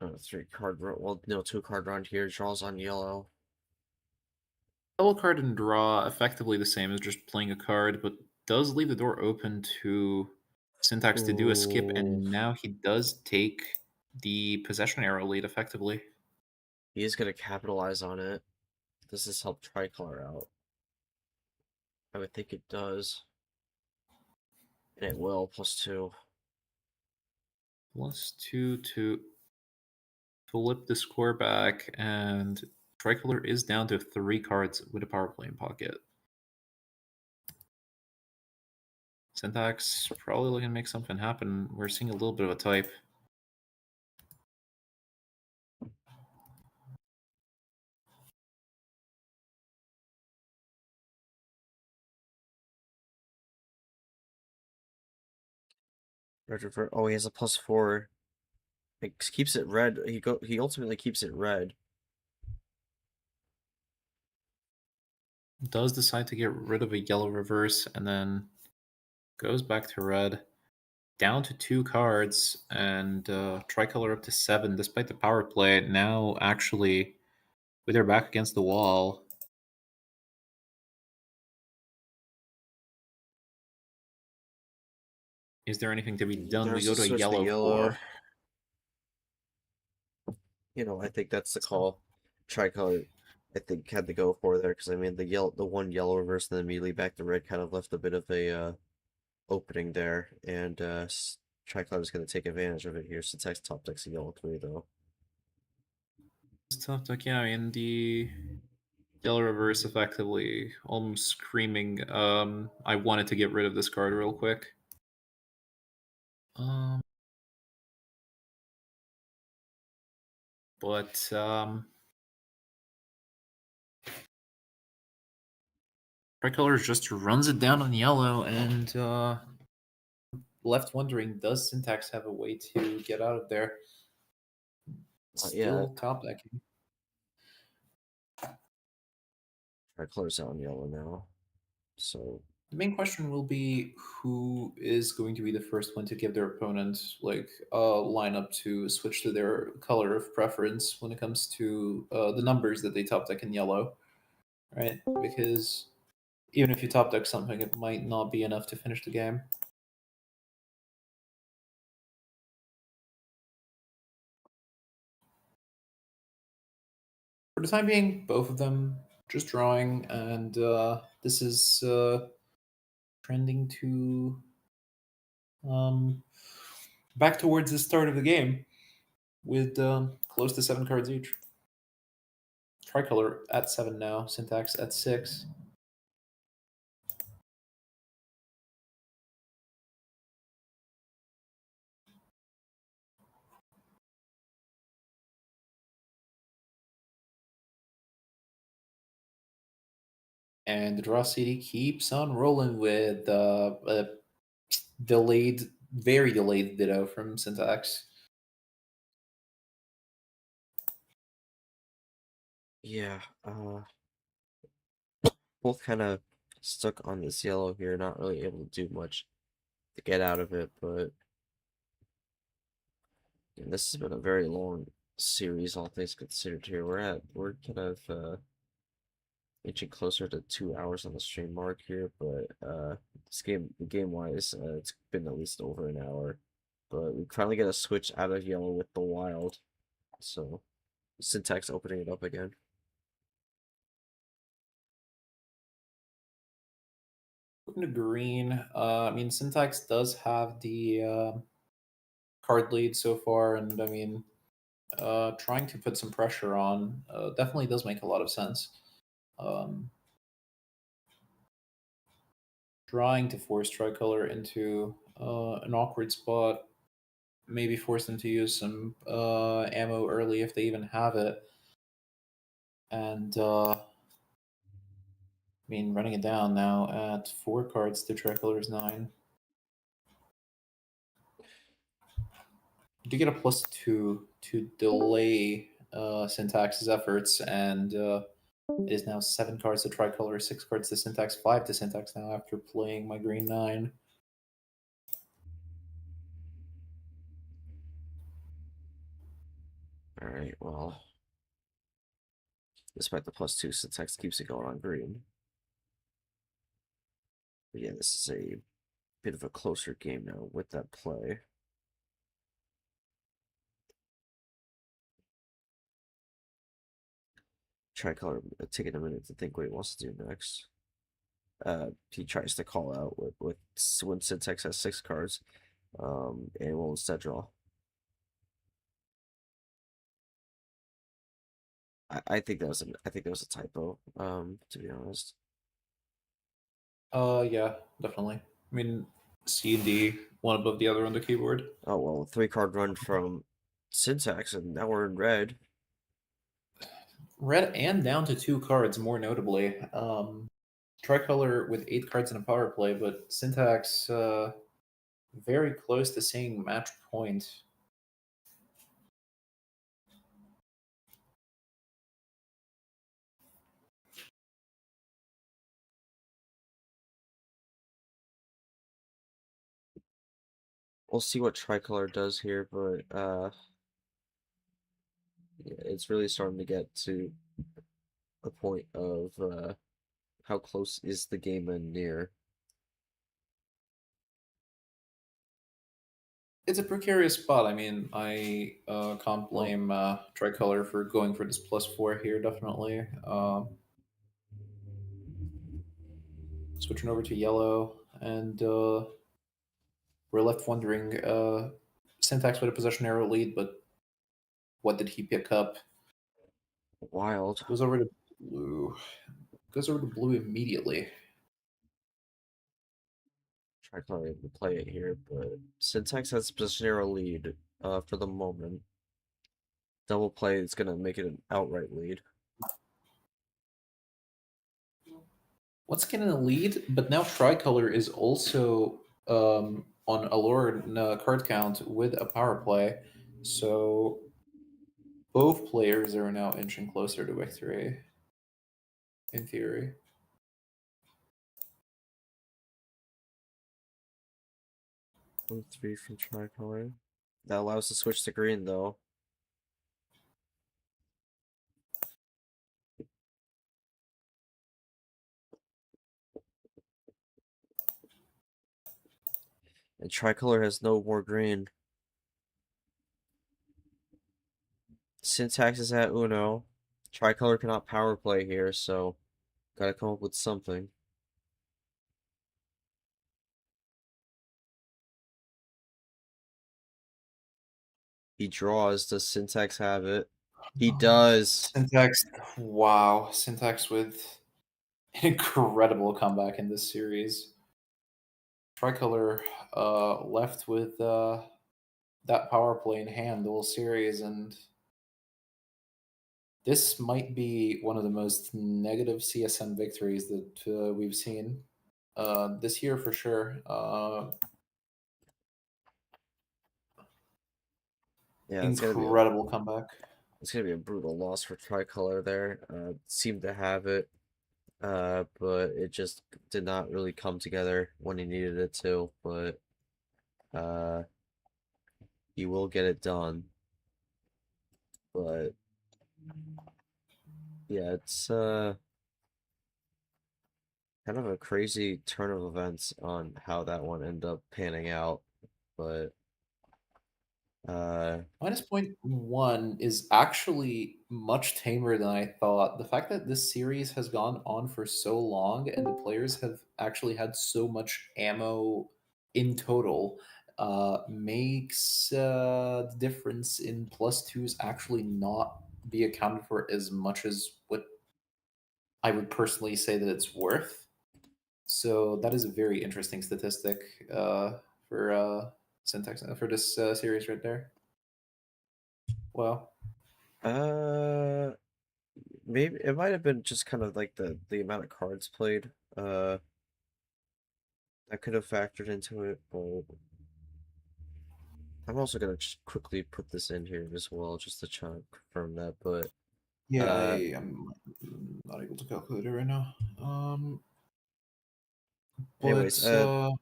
3-card round. Well, no, 2-card round here. Draws on yellow.
Double card and draw, effectively the same as just playing a card, but does leave the door open to Syntax to do a skip, and now he does take the possession arrow lead effectively.
He is going to capitalize on it. Does this help Tricolor out? I would think it does. And it will, +2.
+2 to flip the score back, and Tricolor is down to 3 cards with a power play in pocket. Syntax probably looking to make something happen. We're seeing a little bit of a type.
Red revert. Oh, he has a +4. It keeps it red. He ultimately keeps it red.
Does decide to get rid of a yellow reverse and then goes back to red. Down to 2 cards, and Tricolor up to 7 despite the power play. Now actually with their back against the wall. Is there anything to be done?
There's
We go
a
to
switch to
yellow 4.
I think that's the call. Tricolor, I think, had to go for there because I mean the one yellow reverse and then immediately back to red kind of left a bit of a opening there, and Tricolor is going to take advantage of it here. Syntax top decks a yellow 3 though.
It's tough to, yeah, I mean, the yellow reverse effectively almost screaming, I wanted to get rid of this card real quick. But Tricolor just runs it down on yellow and left wondering, does Syntax have a way to get out of there? Still top decking.
Tricolor's out on yellow now. So
the main question will be who is going to be the first one to give their opponent like a lineup to switch to their color of preference when it comes to the numbers that they top deck in yellow, right? Because even if you top deck something, it might not be enough to finish the game. For the time being, both of them just drawing, and this is trending to back towards the start of the game with close to 7 cards each. Tricolor at 7 now, Syntax at 6. And the draw CD keeps on rolling with a delayed, very delayed ditto from Syntax.
yeah, both kind of stuck on this yellow here, not really able to do much to get out of it, but this has been a very long series, all things considered. Here we're kind of inching closer to 2 hours on the stream mark here, but this game wise, it's been at least over an hour. But we finally get a switch out of yellow with the wild, so Syntax opening it up again.
Moving to green, I mean, Syntax does have the card lead so far, and I mean, trying to put some pressure on definitely does make a lot of sense. Trying to force Tricolor into an awkward spot, maybe force them to use some ammo early if they even have it. And I mean, running it down now at 4 cards to Tricolor's 9. You do get a +2 to delay Syntax's efforts, and it is now 7 cards to Tricolor, 6 cards to Syntax, 5 to Syntax now after playing my green 9.
Alright, well, despite the +2, Syntax keeps it going on green. But yeah, this is a bit of a closer game now with that play. Tricolor taking a minute to think what he wants to do next. He tries to call out with when Syntax has 6 cards, and will instead draw. I think that was a typo. To be honest.
Yeah, definitely. I mean, C and D, one above the other on the keyboard.
Oh well, 3-card run from Syntax, and now we're in red.
Red and down to 2 cards, more notably. Tricolor with 8 cards in a power play, but Syntax very close to seeing match point.
We'll see what Tricolor does here, but yeah, it's really starting to get to a point of how close is the game and near.
It's a precarious spot. I mean, I can't blame Tricolor for going for this +4 here, definitely. Switching over to yellow, and we're left wondering, Syntax with a possession arrow lead, but what did he pick up?
Wild.
Goes over to blue. Goes over to blue immediately.
Tricolor able to play it here, but Syntax has possession arrow lead for the moment. Double play is gonna make it an outright lead.
once again in the lead, but now Tricolor is also on a lower card count with a power play. So both players are now inching closer to victory, in theory.
One, three from Tricolor. That allows to switch to green, though. And Tricolor has no more green. Syntax is at Uno. Tricolor cannot power play here, so gotta come up with something. He draws. Does Syntax have it? He does.
Syntax, wow. Syntax with an incredible comeback in this series. Tricolor left with that power play in hand the whole series, and this might be one of the most negative CSM victories that we've seen this year for sure.
Yeah,
Incredible comeback.
It's gonna be a brutal loss for Tricolor there. Seemed to have it, but it just did not really come together when he needed it to. But he will get it done. But yeah, it's kind of a crazy turn of events on how that one ended up panning out. But
-0.1 is actually much tamer than I thought. The fact that this series has gone on for so long and the players have actually had so much ammo in total makes the difference in +2s actually not be accounted for as much as what I would personally say that it's worth. So that is a very interesting statistic for syntax for this series right there. Well,
maybe it might have been just kind of like the amount of cards played. That could have factored into it, but I'm also gonna just quickly put this in here as well, just to try and confirm that. But
yeah, I am not able to calculate it right now.
anyways,
But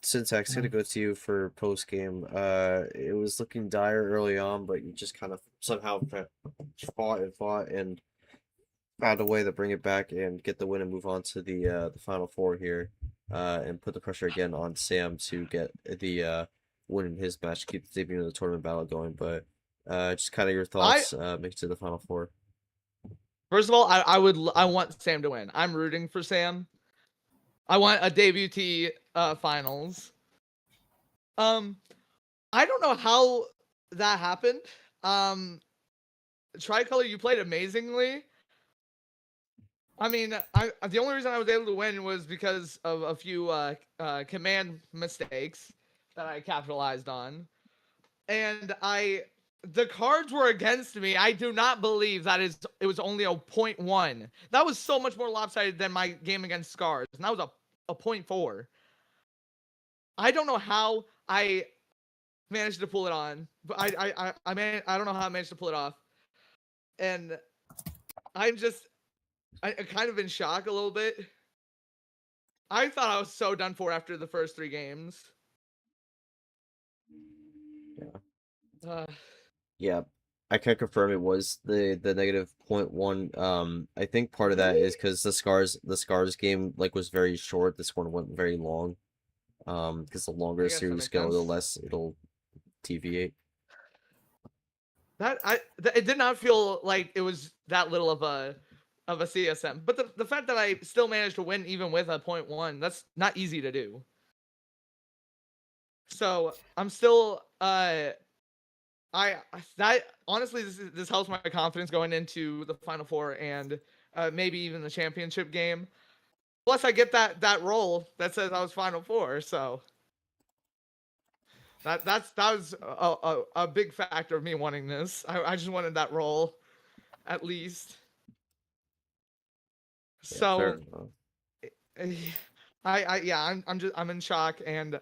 Syntax,
yeah.
gonna go to you for post game. It was looking dire early on, but you just kind of somehow fought and found a way to bring it back and get the win and move on to the final four here, and put the pressure again on Sam to get the win in his match, keep the debut of the tournament battle going. But just kind of your thoughts, make it to the final four.
First of all, I want Sam to win. I'm rooting for Sam. I want a debutee finals. I don't know how that happened. Tricolor, you played amazingly. I mean, the only reason I was able to win was because of a few command mistakes that I capitalized on, and the cards were against me. I do not believe it was only a 0.1. That was so much more lopsided than my game against Scars, and that was a 0.4. I don't know how I managed to pull it on, but I don't know how I managed to pull it off, and I'm kind of in shock a little bit. I thought I was so done for after the first 3 games.
Yeah. Yeah, I can confirm it was the negative 0.1. I think part of that is because the scars game was very short. This one went very long. Because the longer series go, the less it'll deviate.
It did not feel like it was that little of a CSM. But the fact that I still managed to win even with a 0.1, that's not easy to do. So I'm still honestly this helps my confidence going into the Final Four and maybe even the championship game. Plus I get that role that says I was Final Four, so that was a big factor of me wanting this. I just wanted that role, at least.
Yeah,
So
fair enough.
I'm in shock and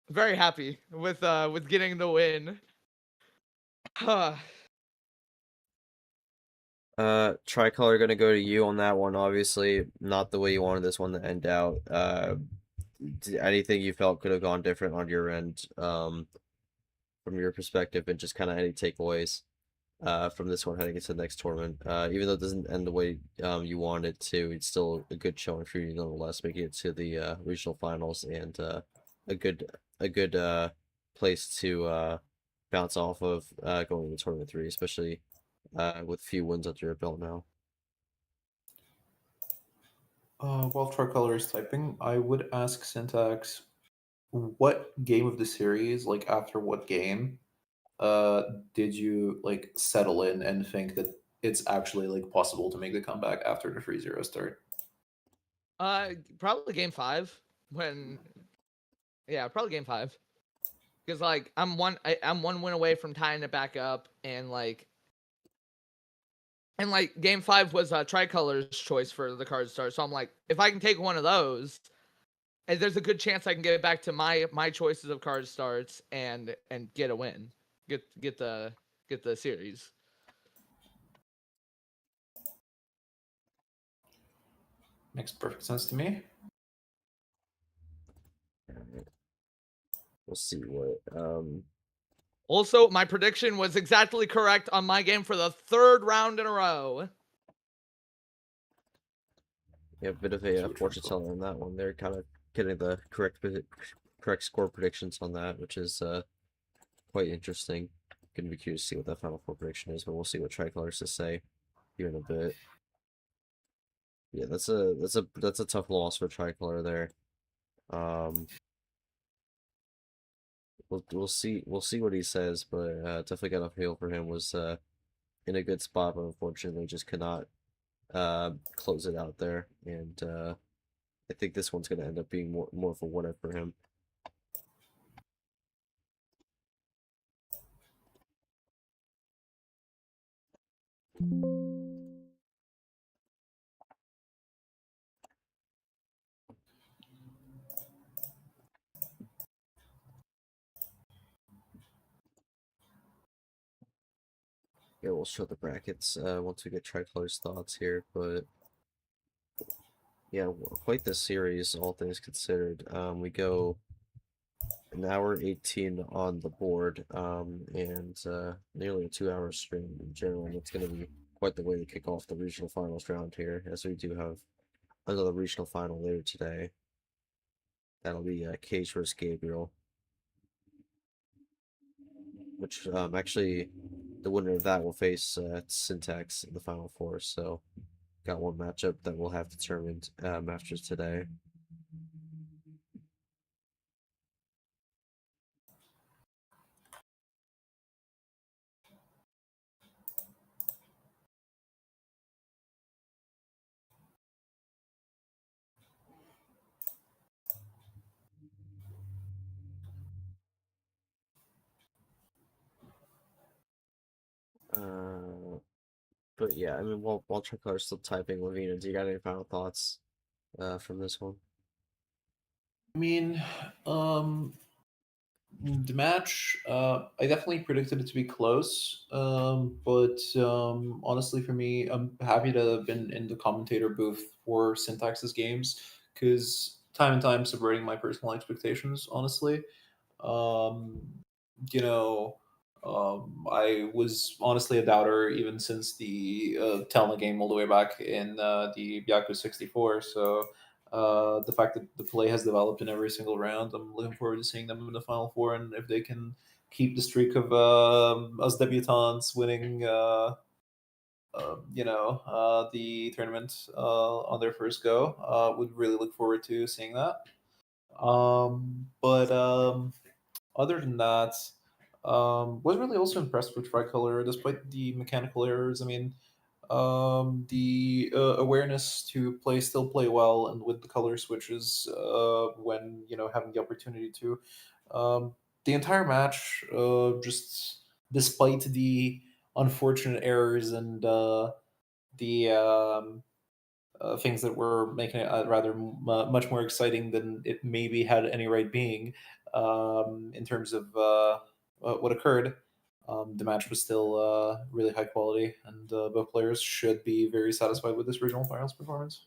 very happy with getting the win.
Tricolor gonna go to you on that one. Obviously, not the way you wanted this one to end out. Anything you felt could have gone different on your end, from your perspective, and just kind of any takeaways, from this one heading into the next tournament. Even though it doesn't end the way you wanted it to, it's still a good showing for you nonetheless, making it to the regional finals and a good place to bounce off of going into tournament 3, especially with a few wins under your belt now.
While Tricolor is typing, I would ask Syntax, what game of the series, like after what game, did you like settle in and think that it's actually like possible to make the comeback after the 3-0 start?
Probably game 5 when, yeah, probably game 5. Because like I'm one win away from tying it back up, and like game 5 was Tricolor's choice for the card start. So I'm like, if I can take one of those, and there's a good chance I can get back to my choices of card starts and get a win, get the series.
Makes perfect sense to me.
We'll see what
Also, my prediction was exactly correct on my game for the 3rd round in a row.
yeah, a bit of a fortune teller on that one. They're kind of getting the correct score predictions on that, which is quite interesting. Gonna be curious to see what that final 4 prediction is, but we'll see what Tricolor has to say here in a bit. Yeah, that's a tough loss for Tricolor there. We'll see what he says, but definitely got a feel for him. Was in a good spot, but unfortunately just could not close it out there. And I think this one's gonna end up being more of a what if for him. Yeah, we'll show the brackets once we get Tricolor's thoughts here, but yeah, quite the series, all things considered. We go an hour 18 on the board, and nearly a 2-hour stream in general, and it's going to be quite the way to kick off the regional finals round here, as we do have another regional final later today. That'll be Cage versus Gabriel, which actually the winner of that will face Syntax in the final 4. So got one matchup that we'll have determined after today. But yeah, I mean, while Tricolor's still typing, Lavina, do you got any final thoughts from this one?
I mean, the match, I definitely predicted it to be close, but honestly, for me, I'm happy to have been in the commentator booth for Syntax's games because time and time subverting my personal expectations, honestly. Um, you know, I was honestly a doubter even since the Telna game all the way back in the Byaku 64. So the fact that the play has developed in every single round, I'm looking forward to seeing them in the Final Four, and if they can keep the streak of us debutants winning, the tournament on their first go, would really look forward to seeing that. But other than that, was really also impressed with Tricolor despite the mechanical errors. I mean, the awareness to still play well, and with the color switches when having the opportunity to. The entire match, just despite the unfortunate errors and the things that were making it rather much more exciting than it maybe had any right being. In terms of what occurred, the match was still really high quality, and both players should be very satisfied with this regional finals performance.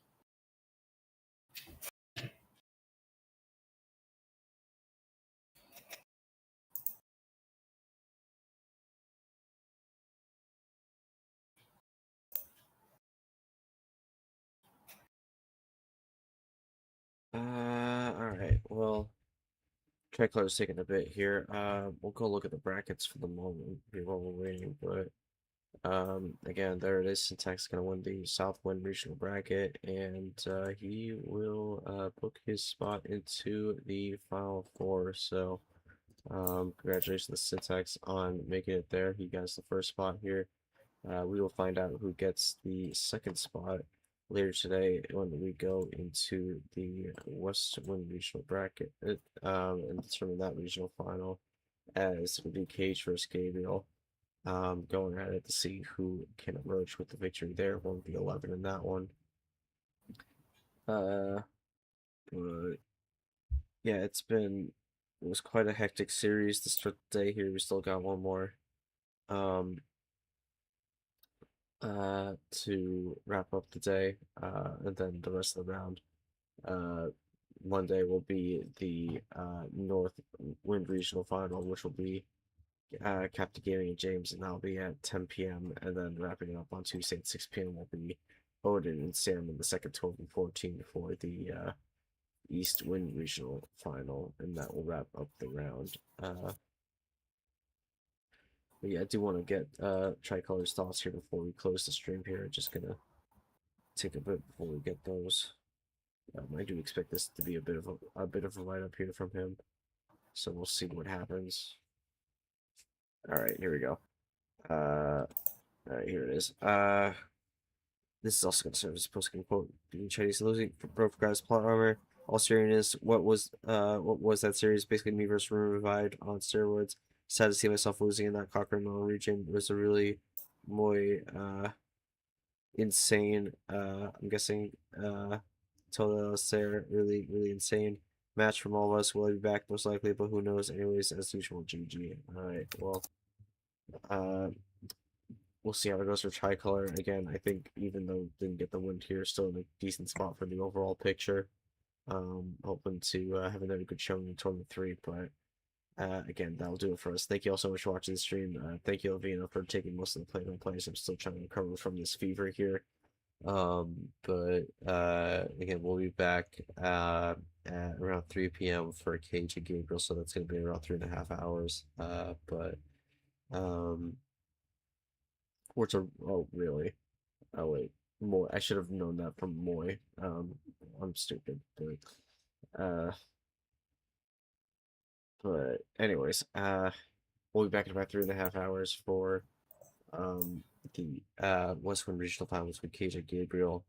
All right. Well, Tricolor's taking a bit here. We'll go look at the brackets for the moment while we're waiting. But again, there it is. Syntax gonna win the Southwind regional bracket, and he will book his spot into the Final Four. So, congratulations to Syntax on making it there. He got the first spot here. We will find out who gets the second spot later today when we go into the Western regional bracket and determine that regional final, as it will be Cage versus Gabriel. Going at it to see who can emerge with the victory there. Won't be 11 in that one. But yeah, it was quite a hectic series to start the day here. We still got one more to wrap up the day, and then the rest of the round. Monday will be the North Wind Regional Final, which will be Captain Gaming and James, and that'll be at 10 p.m. And then wrapping it up on Tuesday at 6 p.m. will be Odin and Sam in the second 12 and 14 for the East Wind Regional Final, and that will wrap up the round. But yeah, I do want to get Tricolor's thoughts here before we close the stream here. Just gonna take a bit before we get those. I do expect this to be a bit of a write-up here from him, so we'll see what happens. All right, here we go. All right, here it is. This is also going to serve as a post-game quote. Beating Chinese losing for both guys' plot armor. All seriousness, what was that series? Basically, me versus Revived on steroids. Sad to see myself losing in that Cochrane Mountain region. It was a really insane. I'm guessing total there. Really, really insane match from all of us. Will I be back? Most likely, but who knows? Anyways, as usual, GG. All right, well. We'll see how it goes for Tricolor. Again, I think even though didn't get the win here, still in a decent spot for the overall picture. Hoping to have another good showing in tournament 3, but again, that'll do it for us. Thank you all so much for watching the stream. Thank you, Elvina, for taking most of the play-by-plays. I'm still trying to recover from this fever here. But again, we'll be back at around 3 p.m. for Cage and Gabriel, so that's going to be around 3.5 hours. Oh, really? Oh, wait. Moy. I should have known that from Moy. I'm stupid, but anyways, we'll be back in about 3.5 hours for the Western Regional Finals with Cage and Gabriel.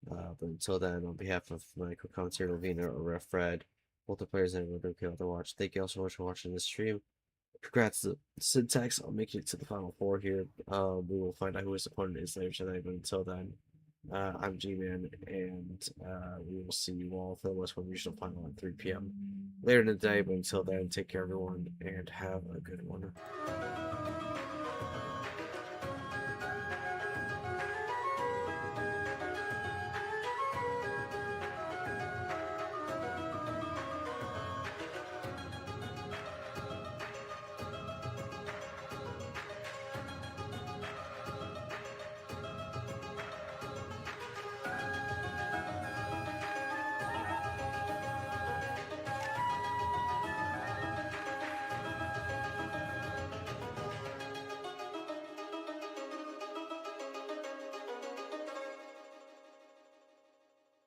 But until then, on behalf of my co-commentator Lavina or Ref Fred, both the players and everyone who came out to watch, thank you all so much for watching this stream. Congrats to Syntax on making it to the Final Four here. We will find out who his opponent is later tonight, but until then, I'm G-Man, and we will see you all for the Westwood Regional Final at 3 p.m. later in the day, but until then, take care everyone, and have a good one.